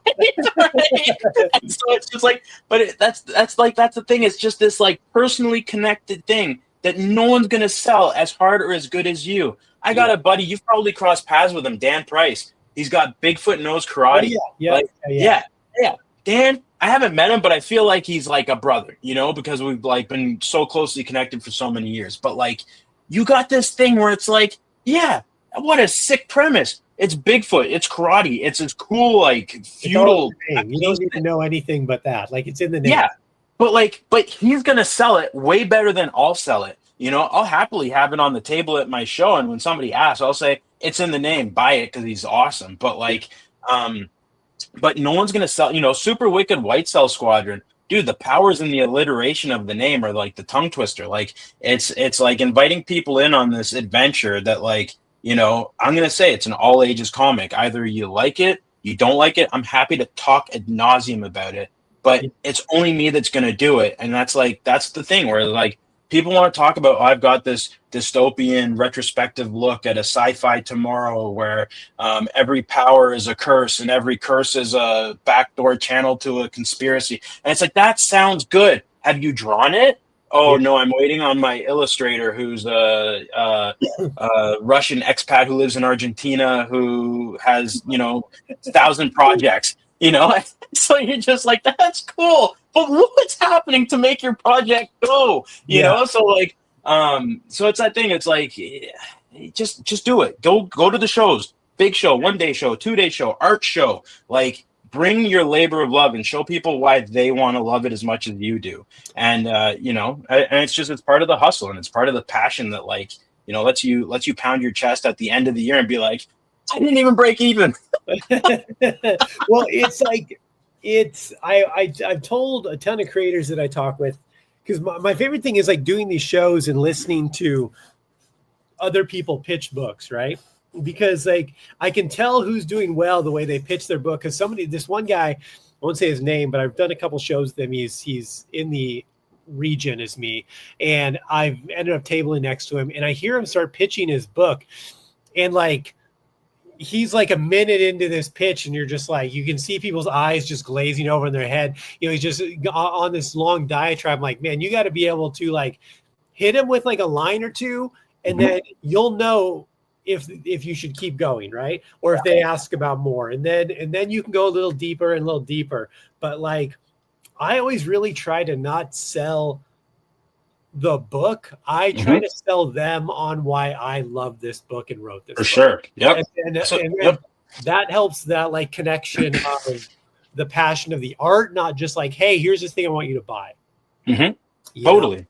Speaker 2: and so it's just like, but that's the thing. It's just this like personally connected thing that no one's going to sell as hard or as good as you. I got a buddy, you've probably crossed paths with him, Dan Price. He's got Bigfoot Nose
Speaker 1: Oh
Speaker 2: Karate.
Speaker 1: yeah.
Speaker 2: Yeah. Dan, I haven't met him, but I feel like he's like a brother, because we've like been so closely connected for so many years. But like, you got this thing where it's like, yeah, what a sick premise. It's Bigfoot, it's karate, it's this cool, like feudal.
Speaker 1: You don't need to know anything but that. Like, it's in the name.
Speaker 2: Yeah. But he's gonna sell it way better than I'll sell it. I'll happily have it on the table at my show, and when somebody asks, I'll say it's in the name, buy it because he's awesome. But like, but no one's gonna sell. Super Wicked White Cell Squadron, dude. The powers in the alliteration of the name are like the tongue twister. Like it's like inviting people in on this adventure that like I'm gonna say it's an all ages comic. Either you like it, you don't like it. I'm happy to talk ad nauseum about it. But it's only me that's going to do it. And that's the thing where like people want to talk about, oh, I've got this dystopian retrospective look at a sci-fi tomorrow where every power is a curse and every curse is a backdoor channel to a conspiracy. And it's like, that sounds good. Have you drawn it? Oh, no, I'm waiting on my illustrator who's a Russian expat who lives in Argentina who has, 1,000 projects. So you're just like, that's cool, but what's happening to make your project go? You know, so like, so it's that thing. It's like, just do it. Go to the shows, big show, 1 day show, 2 day show, art show. Like, bring your labor of love and show people why they want to love it as much as you do. And and it's part of the hustle and it's part of the passion that like lets you pound your chest at the end of the year and be like, I didn't even break even.
Speaker 1: Well, it's like, I've told a ton of creators that I talk with, because my favorite thing is like doing these shows and listening to other people pitch books, right? Because like I can tell who's doing well the way they pitch their book. Because this one guy, I won't say his name, but I've done a couple shows with him. He's in the region as me, and I've ended up tabling next to him, and I hear him start pitching his book, and like, he's like a minute into this pitch and you're just like, you can see people's eyes just glazing over in their head. He's just on this long diatribe. Like, man, you got to be able to like hit him with like a line or two, and then you'll know if you should keep going, right? Or if they ask about more, and then you can go a little deeper. But like, I always really try to not sell the book. I try to sell them on why I love this book and wrote this
Speaker 2: for
Speaker 1: book.
Speaker 2: Sure. Yep.
Speaker 1: And that helps that like connection of the passion of the art, not just like, hey, here's this thing I want you to buy.
Speaker 2: Totally.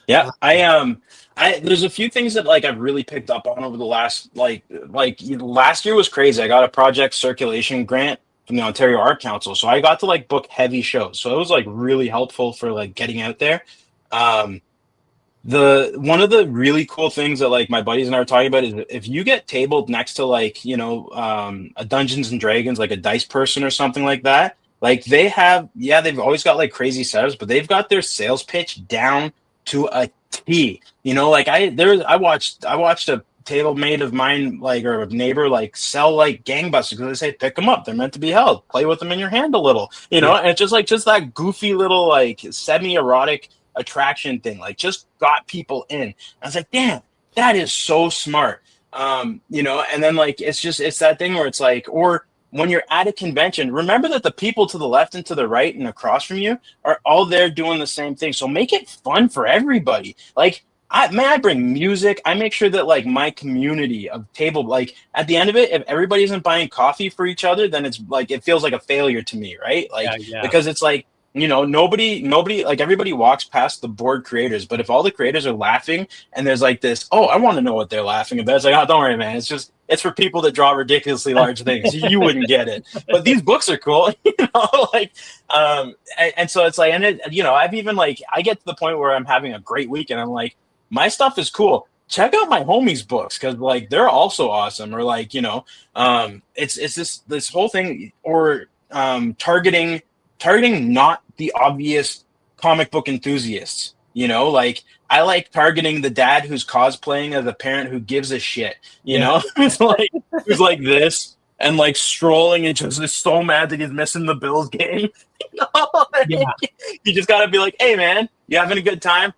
Speaker 2: Yeah. There's a few things that like I've really picked up on over the last like last year was crazy. I got a project circulation grant from the Ontario Art Council, so I got to like book heavy shows. So it was like really helpful for like getting out there. One of the really cool things that like my buddies and I are talking about is if you get tabled next to like a Dungeons and Dragons, like a dice person or something like that, like they've always got like crazy setups, but they've got their sales pitch down to a T. Like I watched a table mate of mine, like, or a neighbor, like sell like gangbusters because they say pick them up, they're meant to be held, play with them in your hand a little, and it's just that goofy little like semi-erotic attraction thing, like just got people in. I was like, damn, that is so smart. And then like it's that thing where it's like, or when you're at a convention, remember that the people to the left and to the right and across from you are all there doing the same thing. So make it fun for everybody. Like I bring music. I make sure that like my community of table, like at the end of it, if everybody isn't buying coffee for each other, then it's like, it feels like a failure to me. Right. Like, because it's like, nobody, like everybody walks past the board creators, but if all the creators are laughing and there's like this, oh, I want to know what they're laughing about. It's like, oh, don't worry, man. It's for people that draw ridiculously large things. You wouldn't get it, but these books are cool, like, and so it's like, and it, I've even like, I get to the point where I'm having a great week and I'm like, my stuff is cool. Check out my homies' books because like they're also awesome. Or like, it's this whole thing, or targeting not the obvious comic book enthusiasts. Like I like targeting the dad who's cosplaying as a parent who gives a shit. Who's like this and like strolling and just is so mad that he's missing the Bills game. You just gotta be like, hey man, you having a good time?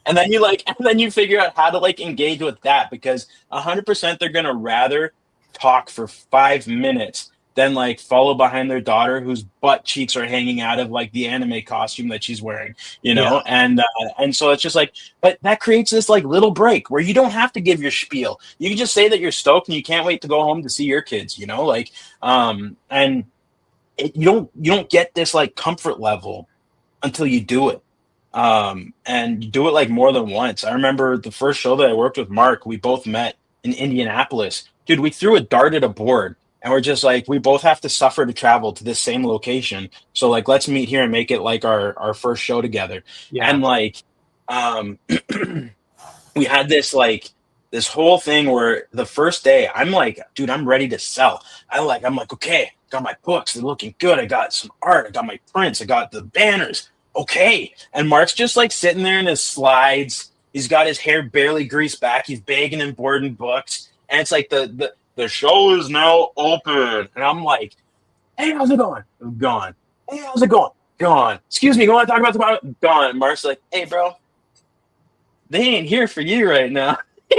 Speaker 2: And then you figure out how to like engage with that, because 100% they're gonna rather talk for 5 minutes than like follow behind their daughter whose butt cheeks are hanging out of like the anime costume that she's wearing, you
Speaker 1: Yeah.
Speaker 2: know. And so it's just like, but that creates this like little break where you don't have to give your spiel. You can just say that you're stoked and you can't wait to go home to see your kids, you know, like and you don't get this like comfort level until you do it. And you do it like more than once. I remember the first show that I worked with Mark, we both met in Indianapolis. Dude, we threw a dart at a board and we're just like, we both have to suffer to travel to this same location. So like, let's meet here and make it like our first show together.
Speaker 1: Yeah.
Speaker 2: And like, um, we had this like, this whole thing where the first day I'm like, dude, I'm ready to sell. I'm like, okay, got my books. They're looking good. I got some art. I got my prints. I got the banners. Okay. And Mark's just like sitting there in his slides. He's got his hair barely greased back. He's begging and boarding books. And it's like the show is now open. And I'm like, hey, how's it going? I'm gone. Hey, how's it going? Gone. Excuse me, you want to talk about the gone. And Mark's like, hey, bro, they ain't here for you right now.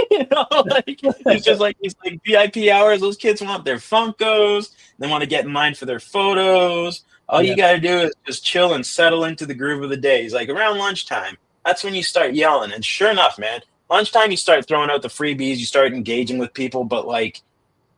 Speaker 2: You know, like it's just like these like VIP hours. Those kids want their Funkos. They want to get in line for their photos. All you got to do is just chill and settle into the groove of the day. He's like, around lunchtime, that's when you start yelling. And sure enough, man, lunchtime, you start throwing out the freebies. You start engaging with people. But like,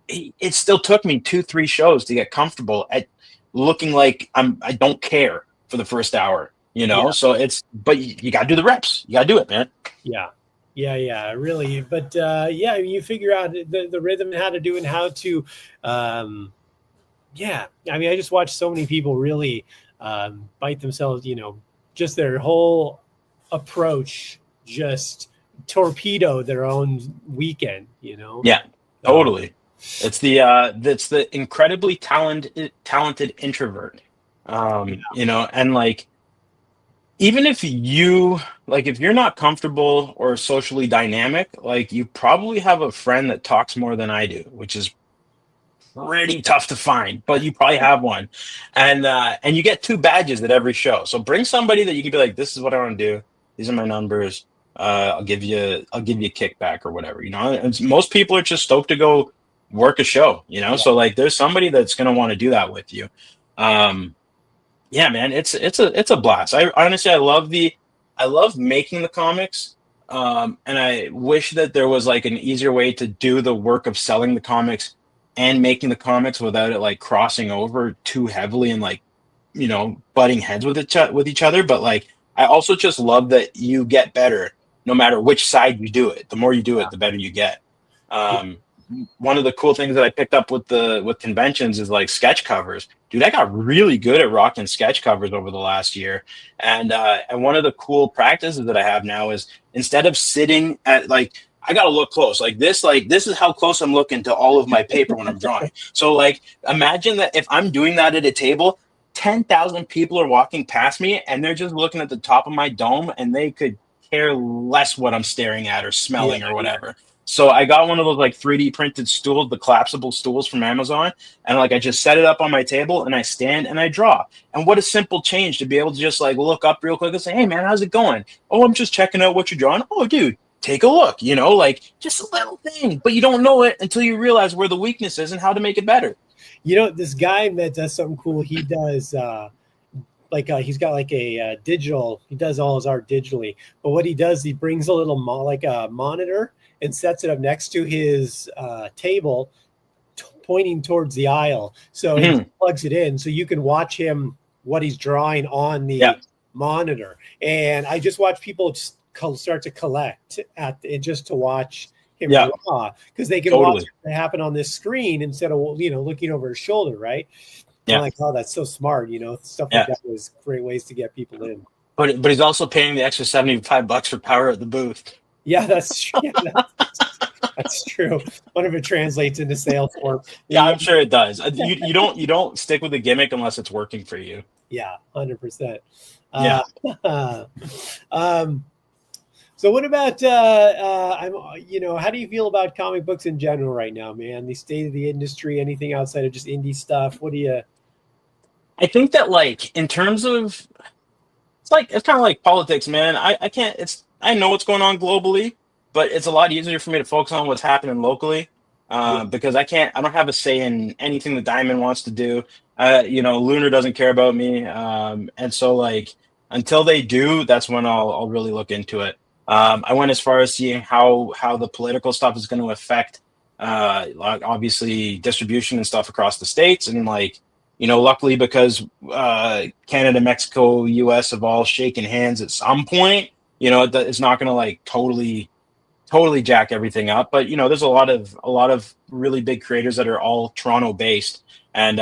Speaker 2: it still took me 2-3 shows to get comfortable at looking like I don't care for the first hour. You know, so but you got to do the reps. You got to do it, man.
Speaker 1: Yeah. Yeah, really. But you figure out the rhythm and how to do and how to, I mean, I just watched so many people really bite themselves, you know, just their whole approach, just torpedo their own weekend, you know?
Speaker 2: Yeah, totally. It's the incredibly talented introvert, you know, and like, even if if you're not comfortable or socially dynamic, like you probably have a friend that talks more than I do, which is pretty tough to find, but you probably have one. And you get 2 badges at every show. So bring somebody that you can be like, this is what I want to do. These are my numbers. I'll give you a kickback or whatever, you know. And most people are just stoked to go work a show, you know. Yeah. So like there's somebody that's going to want to do that with you. Yeah, man, it's a blast. I honestly, I love making the comics. And I wish that there was like an easier way to do the work of selling the comics and making the comics without it like crossing over too heavily and like, you know, butting heads with each other. But like, I also just love that you get better no matter which side you do it. The more you do it, the better you get. One of the cool things that I picked up with conventions is like sketch covers. Dude, I got really good at rocking sketch covers over the last year. And one of the cool practices that I have now is instead of sitting at like, I got to look close like this is how close I'm looking to all of my paper when I'm drawing. So like, imagine that if I'm doing that at a table, 10,000 people are walking past me and they're just looking at the top of my dome and they could care less what I'm staring at or smelling or whatever. So I got one of those like 3D printed stools, the collapsible stools from Amazon. And like, I just set it up on my table and I stand and I draw. And what a simple change to be able to just like look up real quick and say, hey man, how's it going? Oh, I'm just checking out what you're drawing. Oh dude, take a look, you know, like just a little thing, but you don't know it until you realize where the weakness is and how to make it better.
Speaker 1: You know, this guy that does something cool. He does he's got like a digital, he does all his art digitally, but what he does, he brings a little monitor and sets it up next to his table, pointing towards the aisle. So he plugs it in so you can watch him, what he's drawing on the monitor. And I just watch people just start to collect just to watch him draw, because they can watch it happen on this screen instead of, you know, looking over his shoulder, right? Yeah. I'm like, oh, that's so smart, you know, stuff like that was great ways to get people in.
Speaker 2: But he's also paying the extra $75 for power at the booth.
Speaker 1: Yeah, that's true. That's true. What if it translates into sales for?
Speaker 2: Yeah, I'm sure it does. You don't stick with the gimmick unless it's working for you.
Speaker 1: Yeah, 100%.
Speaker 2: Yeah.
Speaker 1: So what about how do you feel about comic books in general right now, man? The state of the industry, anything outside of just indie stuff? What do you?
Speaker 2: I think that like in terms of it's kind of like politics, man. I can't. I know what's going on globally, but it's a lot easier for me to focus on what's happening locally,
Speaker 1: Yeah.
Speaker 2: because I don't have a say in anything the Diamond wants to do. Lunar doesn't care about me, and so like until they do, that's when I'll really look into it. I went as far as seeing how the political stuff is going to affect, like obviously distribution and stuff across the states, and like luckily because Canada, Mexico, U.S. have all shaken hands at some point. It's not going to like totally jack everything up, but there's a lot of really big creators that are all Toronto based, and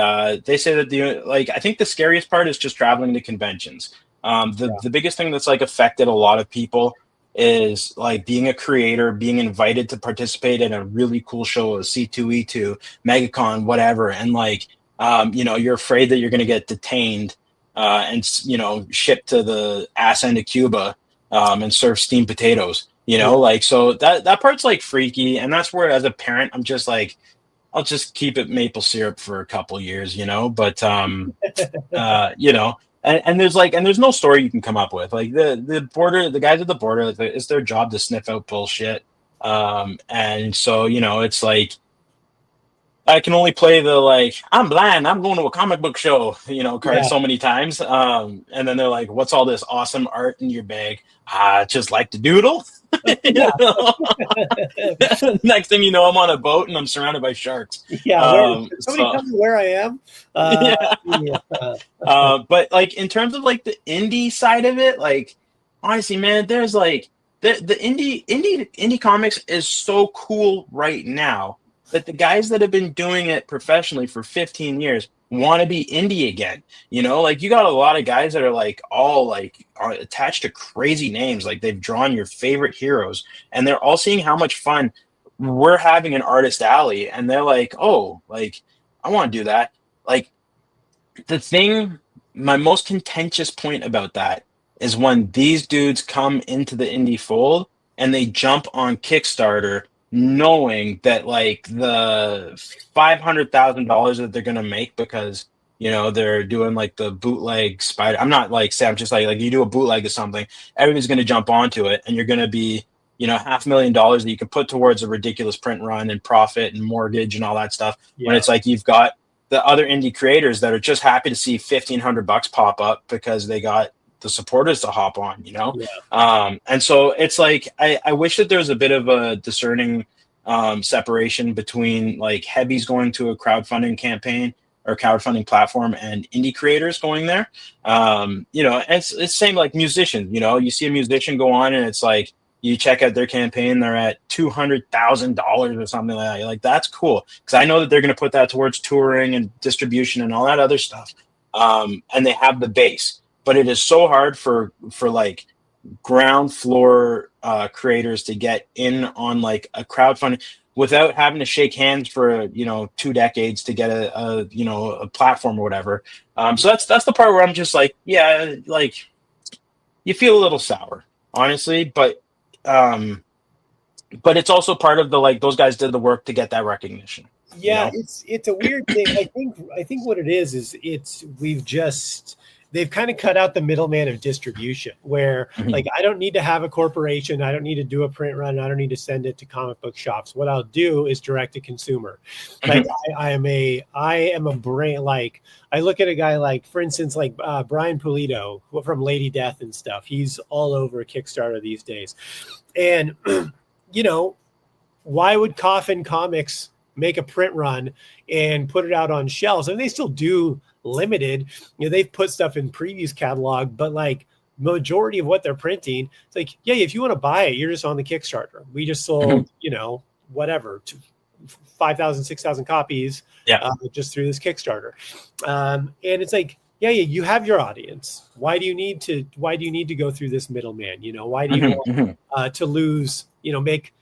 Speaker 2: they say that I think the scariest part is just traveling to conventions. The biggest thing that's like affected a lot of people is like being a creator, being invited to participate in a really cool show, a C2E2, MegaCon, whatever, and like you're afraid that you're going to get detained and shipped to the ass end of Cuba and serve steamed potatoes. Like so that part's like freaky, and that's where as a parent I'm just like I'll just keep it maple syrup for a couple years, but and there's no story you can come up with. Like the border, the guys at the border, like it's their job to sniff out bullshit. And so it's like I can only play the like I'm blind, I'm going to a comic book show, card
Speaker 1: Yeah.
Speaker 2: so many times. And then they're like, "What's all this awesome art in your bag?" I just like to doodle. You
Speaker 1: Yeah.
Speaker 2: know? Next thing you know, I'm on a boat and I'm surrounded by sharks.
Speaker 1: Yeah. Somebody
Speaker 2: So
Speaker 1: tell me where I am.
Speaker 2: yeah.
Speaker 1: Yeah.
Speaker 2: But like in terms of like the indie side of it, like honestly, man, there's like the indie comics is so cool right now that the guys that have been doing it professionally for 15 years want to be indie again. Like you got a lot of guys that are like all like are attached to crazy names, like they've drawn your favorite heroes, and they're all seeing how much fun we're having in Artist Alley, and they're like, oh, like I want to do that. Like the thing, my most contentious point about that is when these dudes come into the indie fold and they jump on Kickstarter knowing that like the $500,000 that they're gonna make because they're doing like the bootleg spider. I'm not like say I'm just like you do a bootleg of something, everybody's gonna jump onto it, and you're gonna be $500,000 that you can put towards a ridiculous print run and profit and mortgage and all that stuff. When
Speaker 1: Yeah.
Speaker 2: it's like you've got the other indie creators that are just happy to see $1,500 pop up because they got the supporters to hop on,
Speaker 1: Yeah.
Speaker 2: and so it's like I wish that there's a bit of a discerning separation between like heavies going to a crowdfunding campaign or crowdfunding platform and indie creators going there. It's same like musicians. You see a musician go on and it's like you check out their campaign, they're at $200,000 or something like that. You're like, that's cool. Because I know that they're going to put that towards touring and distribution and all that other stuff. And they have the base. But it is so hard for like ground floor creators to get in on like a crowdfunding without having to shake hands for 2 decades to get a platform or whatever. So that's the part where I'm just like, yeah, like you feel a little sour, honestly, but it's also part of the like those guys did the work to get that recognition.
Speaker 1: Yeah, it's a weird thing. I think what it is they've kind of cut out the middleman of distribution where like I don't need to have a corporation, I don't need to do a print run, I don't need to send it to comic book shops. What I'll do is direct to consumer. Like I am a brain, like I look at a guy like, for instance, like Brian Pulido from Lady Death and stuff. He's all over Kickstarter these days. And why would Coffin Comics make a print run and put it out on shelves? And they still do limited, they've put stuff in previews catalog, but like majority of what they're printing, it's like, yeah, if you want to buy it, you're just on the Kickstarter. We just sold, whatever, 5,000, 6,000 copies just through this Kickstarter. And it's like, yeah, you have your audience. Why do you need to go through this middleman? Why do you want to lose, make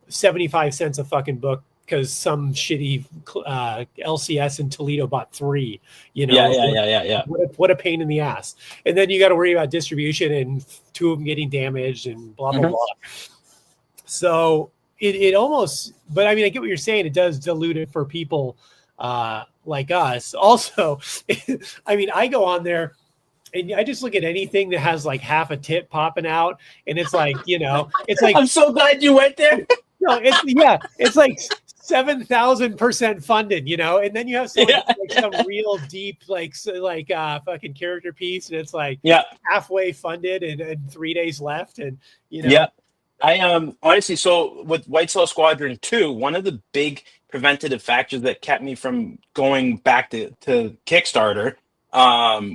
Speaker 1: 75 cents a fucking book because some shitty LCS in Toledo bought 3,
Speaker 2: Yeah.
Speaker 1: What a pain in the ass. And then you got to worry about distribution and 2 of them getting damaged and blah, blah, blah. So it almost, but I mean, I get what you're saying. It does dilute it for people like us. Also, I mean, I go on there And I just look at anything that has like half a tit popping out, and it's like, it's like,
Speaker 2: I'm so glad you went there.
Speaker 1: no, it's like 7,000% funded, and then you have someone like some real deep, like fucking character piece, and it's like halfway funded and 3 days left, and
Speaker 2: I honestly, so with White Cell Squadron 2, one of the big preventative factors that kept me from going back to Kickstarter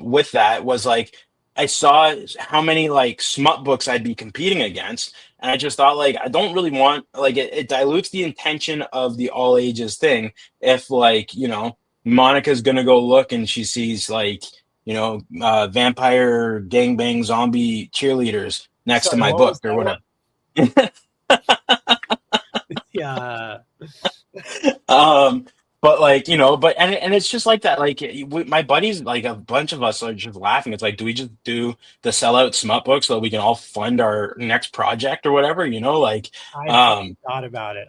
Speaker 2: with that was like I saw how many like smut books I'd be competing against, and I just thought like I don't really want like it dilutes the intention of the all ages thing if like Monica's gonna go look and she sees like vampire gangbang zombie cheerleaders next to my book or whatever.
Speaker 1: Yeah.
Speaker 2: But like and it's just like that, like my buddies, like a bunch of us are just laughing. It's like, do we just do the sellout smut book so that we can all fund our next project or whatever, like
Speaker 1: I've thought about it.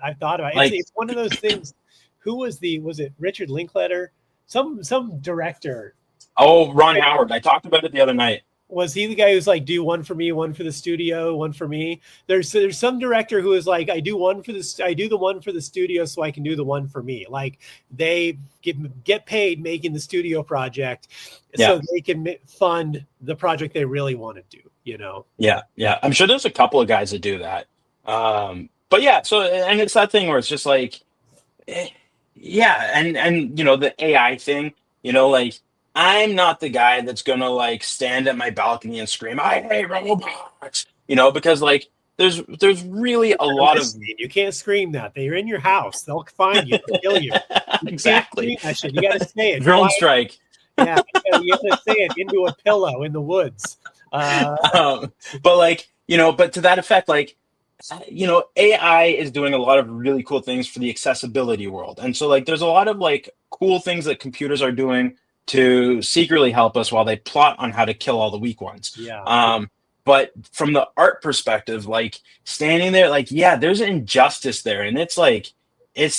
Speaker 2: like,
Speaker 1: it's one of those things. Who was it Richard Linklater, some director?
Speaker 2: Oh, Ron Howard, I talked about it the other night.
Speaker 1: Was he the guy who's like, do one for me, one for the studio, one for me? There's some director who is like, I do the one for the studio so I can do the one for me. Like they get paid making the studio project so they can fund the project they really want to do,
Speaker 2: Yeah. I'm sure there's a couple of guys that do that. But yeah, so, and it's that thing where it's just like, and the AI thing, like, I'm not the guy that's gonna like stand at my balcony and scream, "I hate robots," because like there's really a lot of
Speaker 1: you can't scream that. They're in your house. They'll find you, they'll kill you.
Speaker 2: Exactly.
Speaker 1: You got to say it.
Speaker 2: Drone strike.
Speaker 1: Yeah, you have to say it into a pillow in the woods.
Speaker 2: But like but to that effect, like AI is doing a lot of really cool things for the accessibility world, and so like there's a lot of like cool things that computers are doing to secretly help us while they plot on how to kill all the weak ones.
Speaker 1: Yeah.
Speaker 2: But from the art perspective, like standing there, like, there's an injustice there. And it's like, it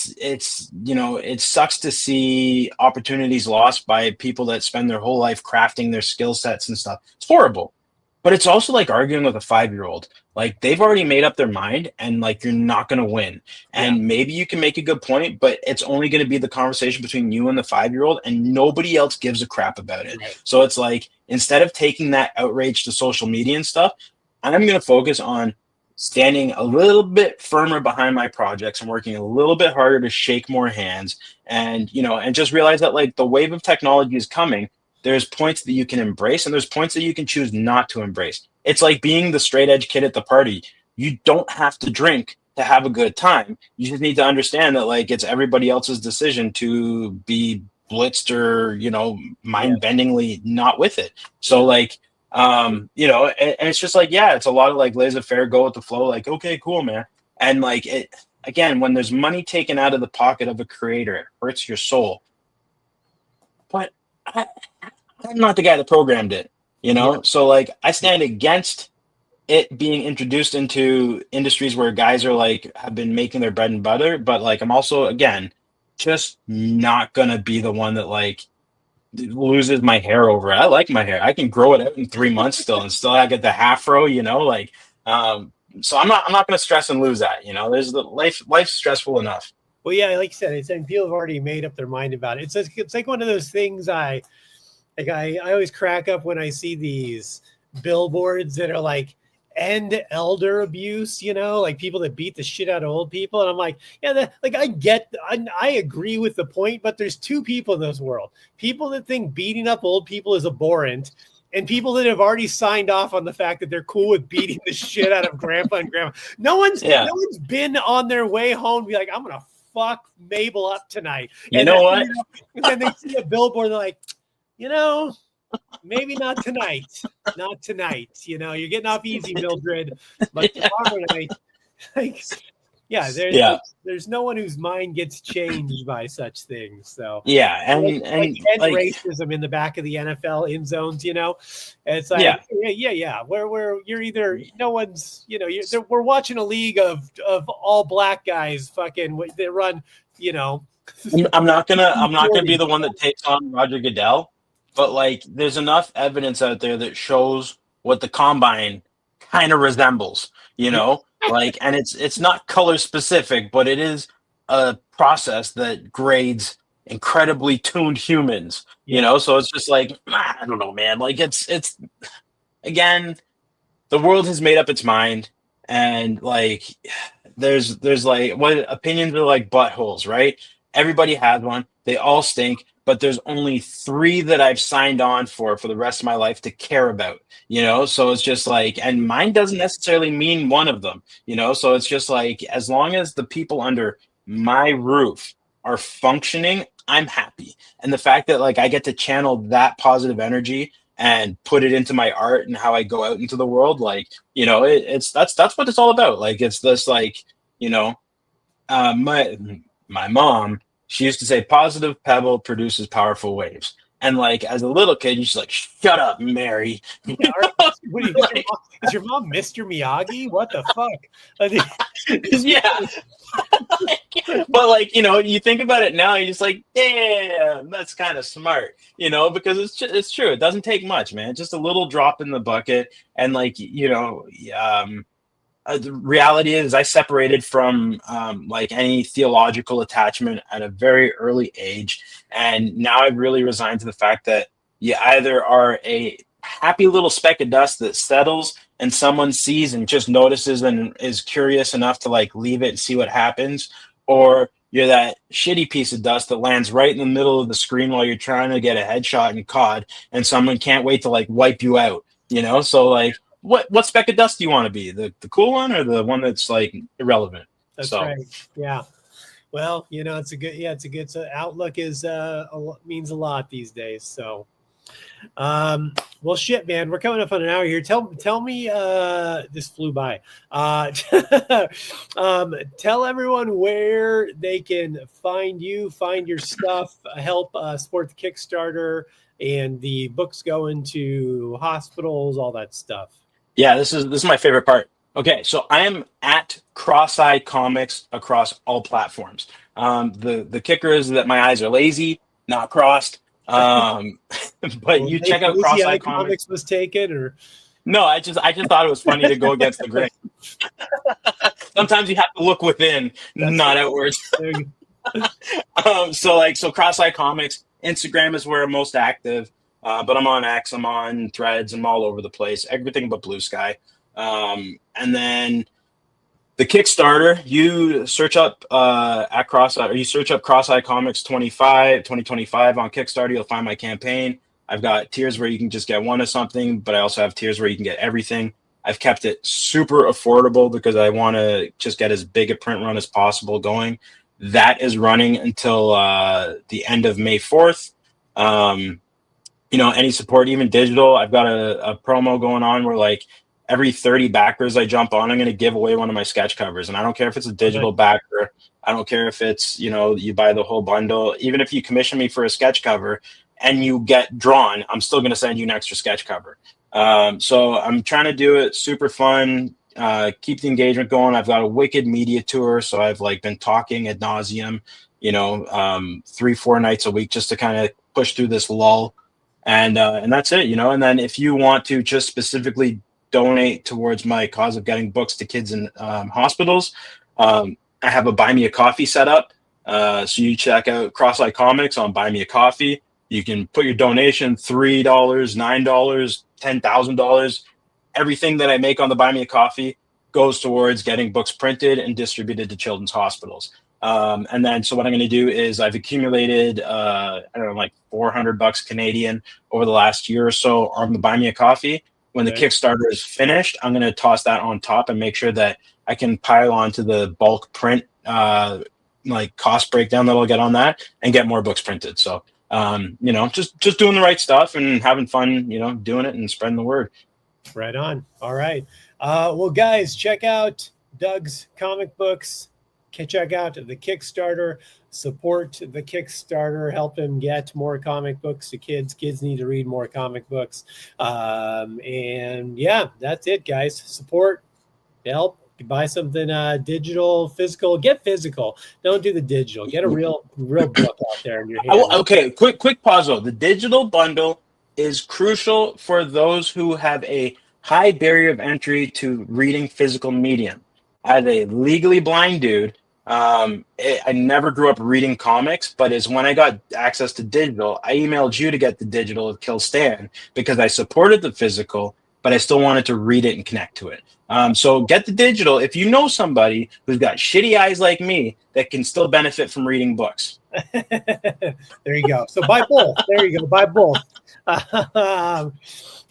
Speaker 2: sucks to see opportunities lost by people that spend their whole life crafting their skill sets and stuff. It's horrible. But it's also like arguing with a 5-year-old. Like they've already made up their mind and like you're not going to win. And maybe you can make a good point, but it's only going to be the conversation between you and the 5-year-old and nobody else gives a crap about it.
Speaker 1: Right.
Speaker 2: So it's like, instead of taking that outrage to social media and stuff, I'm going to focus on standing a little bit firmer behind my projects and working a little bit harder to shake more hands and, and just realize that like the wave of technology is coming. There's points that you can embrace and there's points that you can choose not to embrace. It's like being the straight edge kid at the party. You don't have to drink to have a good time. You just need to understand that like it's everybody else's decision to be blitzed or, mind-bendingly not with it. So like, and it's just like, it's a lot of like laissez-faire, go with the flow, like, okay, cool, man. And like it again, when there's money taken out of the pocket of a creator, it hurts your soul. But I'm not the guy that programmed it, So like I stand against it being introduced into industries where guys are like have been making their bread and butter, but like I'm also again just not gonna be the one that like loses my hair over it. I like my hair. I can grow it out in 3 months still and still I get the afro, like so I'm not gonna stress and lose that, There's the life's stressful enough.
Speaker 1: Well, yeah, like you said, it's and people have already made up their mind about it. It's like one of those things I always crack up when I see these billboards that are like end elder abuse, like people that beat the shit out of old people. And I'm like, I agree with the point, but there's two people in this world. People that think beating up old people is abhorrent and people that have already signed off on the fact that they're cool with beating the shit out of grandpa and grandma. No one's been on their way home to be like, I'm going to fuck Mabel up tonight.
Speaker 2: And what?
Speaker 1: And then they see a billboard, they're like, maybe not tonight. Not tonight. You're getting off easy, Mildred. But tomorrow night, there's no one whose mind gets changed by such things. So
Speaker 2: and
Speaker 1: racism in the back of the NFL end zones. It's like where you're either no one's we're watching a league of all black guys fucking they run.
Speaker 2: I'm not gonna be the one that takes on Roger Goodell. but like there's enough evidence out there that shows what the combine kind of resembles, you
Speaker 1: Yeah.
Speaker 2: know, like, and it's not color specific, but it is a process that grades incredibly tuned humans, you
Speaker 1: Yeah.
Speaker 2: know. So it's just like, I don't know, man. Like it's again, the world has made up its mind, and like there's like, what opinions are like buttholes, right? Everybody has one, they all stink, but there's only three that I've signed on for the rest of my life to care about, you know. So it's just like, and mine doesn't necessarily mean one of them, you know. So it's just like, as long as the people under my roof are functioning, I'm happy. And the fact that like I get to channel that positive energy and put it into my art and how I go out into the world, like, you know, it's that's what it's all about. Like it's this, like, you know, my mom, she used to say positive pebble produces powerful waves. And like as a little kid, you're just like, shut up, Mary.
Speaker 1: Yeah. What do you,
Speaker 2: Like,
Speaker 1: is your mom Mr. Miyagi? What the fuck? I think-
Speaker 2: yeah. But like, you know, you think about it now, you're just like, damn, that's kind of smart, you know, because it's true. It doesn't take much, man. Just a little drop in the bucket. And like, you know, the reality is I separated from like any theological attachment at a very early age. And now I've really resigned to the fact that you either are a happy little speck of dust that settles and someone sees and just notices and is curious enough to like leave it and see what happens, or you're that shitty piece of dust that lands right in the middle of the screen while you're trying to get a headshot in COD and someone can't wait to like wipe you out, you know? So like, what speck of dust do you want to be? The cool one or the one that's like irrelevant?
Speaker 1: That's
Speaker 2: So
Speaker 1: right. Yeah. Well, you know, it's a good, yeah, it's a good, so outlook is, means a lot these days. So, well, shit, man, we're coming up on an hour here. Tell me, this flew by. Uh, tell everyone where they can find you, find your stuff, help support the Kickstarter and the books going to hospitals, all that stuff.
Speaker 2: yeah, this is my favorite part. Okay, so I am at Cross-Eye Comics across all platforms. The kicker is that my eyes are lazy, not crossed. But
Speaker 1: Well,
Speaker 2: you check out
Speaker 1: Lazy
Speaker 2: Cross-Eye
Speaker 1: Eye
Speaker 2: Comics.
Speaker 1: Comics was taken, or
Speaker 2: No, I just thought it was funny to go against the grain. Sometimes you have to look within,
Speaker 1: that's
Speaker 2: not outwards.
Speaker 1: there you
Speaker 2: So Cross-Eye Comics, Instagram is where I'm most active, but I'm on X, I'm on Threads, I'm all over the place, everything but Blue Sky. And then the Kickstarter, you search up at Cross-Eye, or you search up Cross-Eye Comics 2025 on Kickstarter, you'll find my campaign. I've got tiers where you can just get one of something, but I also have tiers where you can get everything. I've kept it super affordable because I want to just get as big a print run as possible going. That is running until the end of May 4th. You know, any support, even digital. I've got a promo going on where like every 30 backers I jump on, I'm going to give away one of my sketch covers. And I don't care if it's a digital backer. I don't care if it's, you know, you buy the whole bundle. Even if you commission me for a sketch cover and you get drawn, I'm still going to send you an extra sketch cover. So I'm trying to do it super fun, keep the engagement going. I've got a wicked media tour. So I've like been talking ad nauseum, you know, 3-4 nights a week just to kind of push through this lull. And that's it, you know. And then if you want to just specifically donate towards my cause of getting books to kids in hospitals, I have a Buy Me a Coffee set up. So you check out Cross-Eye Comics on Buy Me a Coffee. You can put your donation, $3, $9, $10,000. Everything that I make on the Buy Me a Coffee goes towards getting books printed and distributed to children's hospitals. And then, so what I'm going to do is I've accumulated, I don't know, like $400 Canadian over the last year or so on the Buy Me a Coffee. When the
Speaker 1: Okay.
Speaker 2: Kickstarter is finished, I'm going to toss that on top and make sure that I can pile onto the bulk print, like cost breakdown that I'll get on that and get more books printed. So, you know, just doing the right stuff and having fun, you know, doing it and spreading the word.
Speaker 1: Right on. All right. Well, guys, check out Doug's comic books. Check out the Kickstarter. Support the Kickstarter. Help him get more comic books to kids. Kids need to read more comic books. And yeah, that's it, guys. Support, help, buy something digital, physical. Get physical. Don't do the digital. Get a real book out there in your hand.
Speaker 2: Okay, quick pause though. The digital bundle is crucial for those who have a high barrier of entry to reading physical medium. As a legally blind dude, I never grew up reading comics, but is when I got access to digital, I emailed you to get the digital of Kill Stan because I supported the physical, but I still wanted to read it and connect to it. So get the digital if you know somebody who's got shitty eyes like me that can still benefit from reading books.
Speaker 1: There you go. So buy both. There you go. Buy both.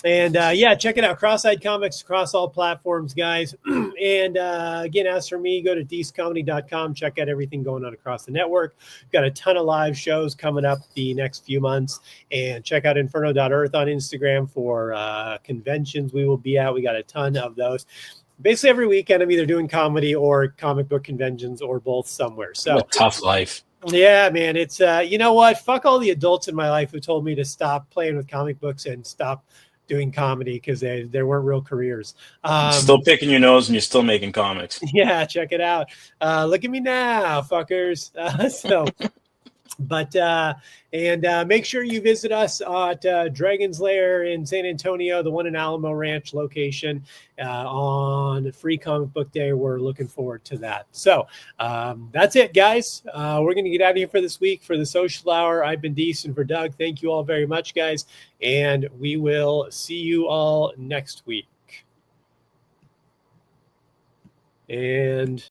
Speaker 1: Yeah, check it out. Cross-Eyed Comics across all platforms, guys. And again, as for me, go to deececomedy.com. Check out everything going on across the network. We've got a ton of live shows coming up the next few months. And check out inferno.earth on Instagram for conventions we will be at. We got a ton of those. Basically every weekend I'm either doing comedy or comic book conventions or both somewhere. So
Speaker 2: what a tough life.
Speaker 1: Yeah, man. It's you know what? Fuck all the adults in my life who told me to stop playing with comic books and stop doing comedy because there weren't real careers.
Speaker 2: Still picking your nose and you're still making comics.
Speaker 1: Yeah, check it out. Look at me now, fuckers. Make sure you visit us at Dragon's Lair in San Antonio, the one in Alamo Ranch location on Free Comic Book Day. We're looking forward to that. So that's it, guys. We're going to get out of here for this week for the Social Hour. I've been Deece, and for Doug, thank you all very much, guys. And we will see you all next week. And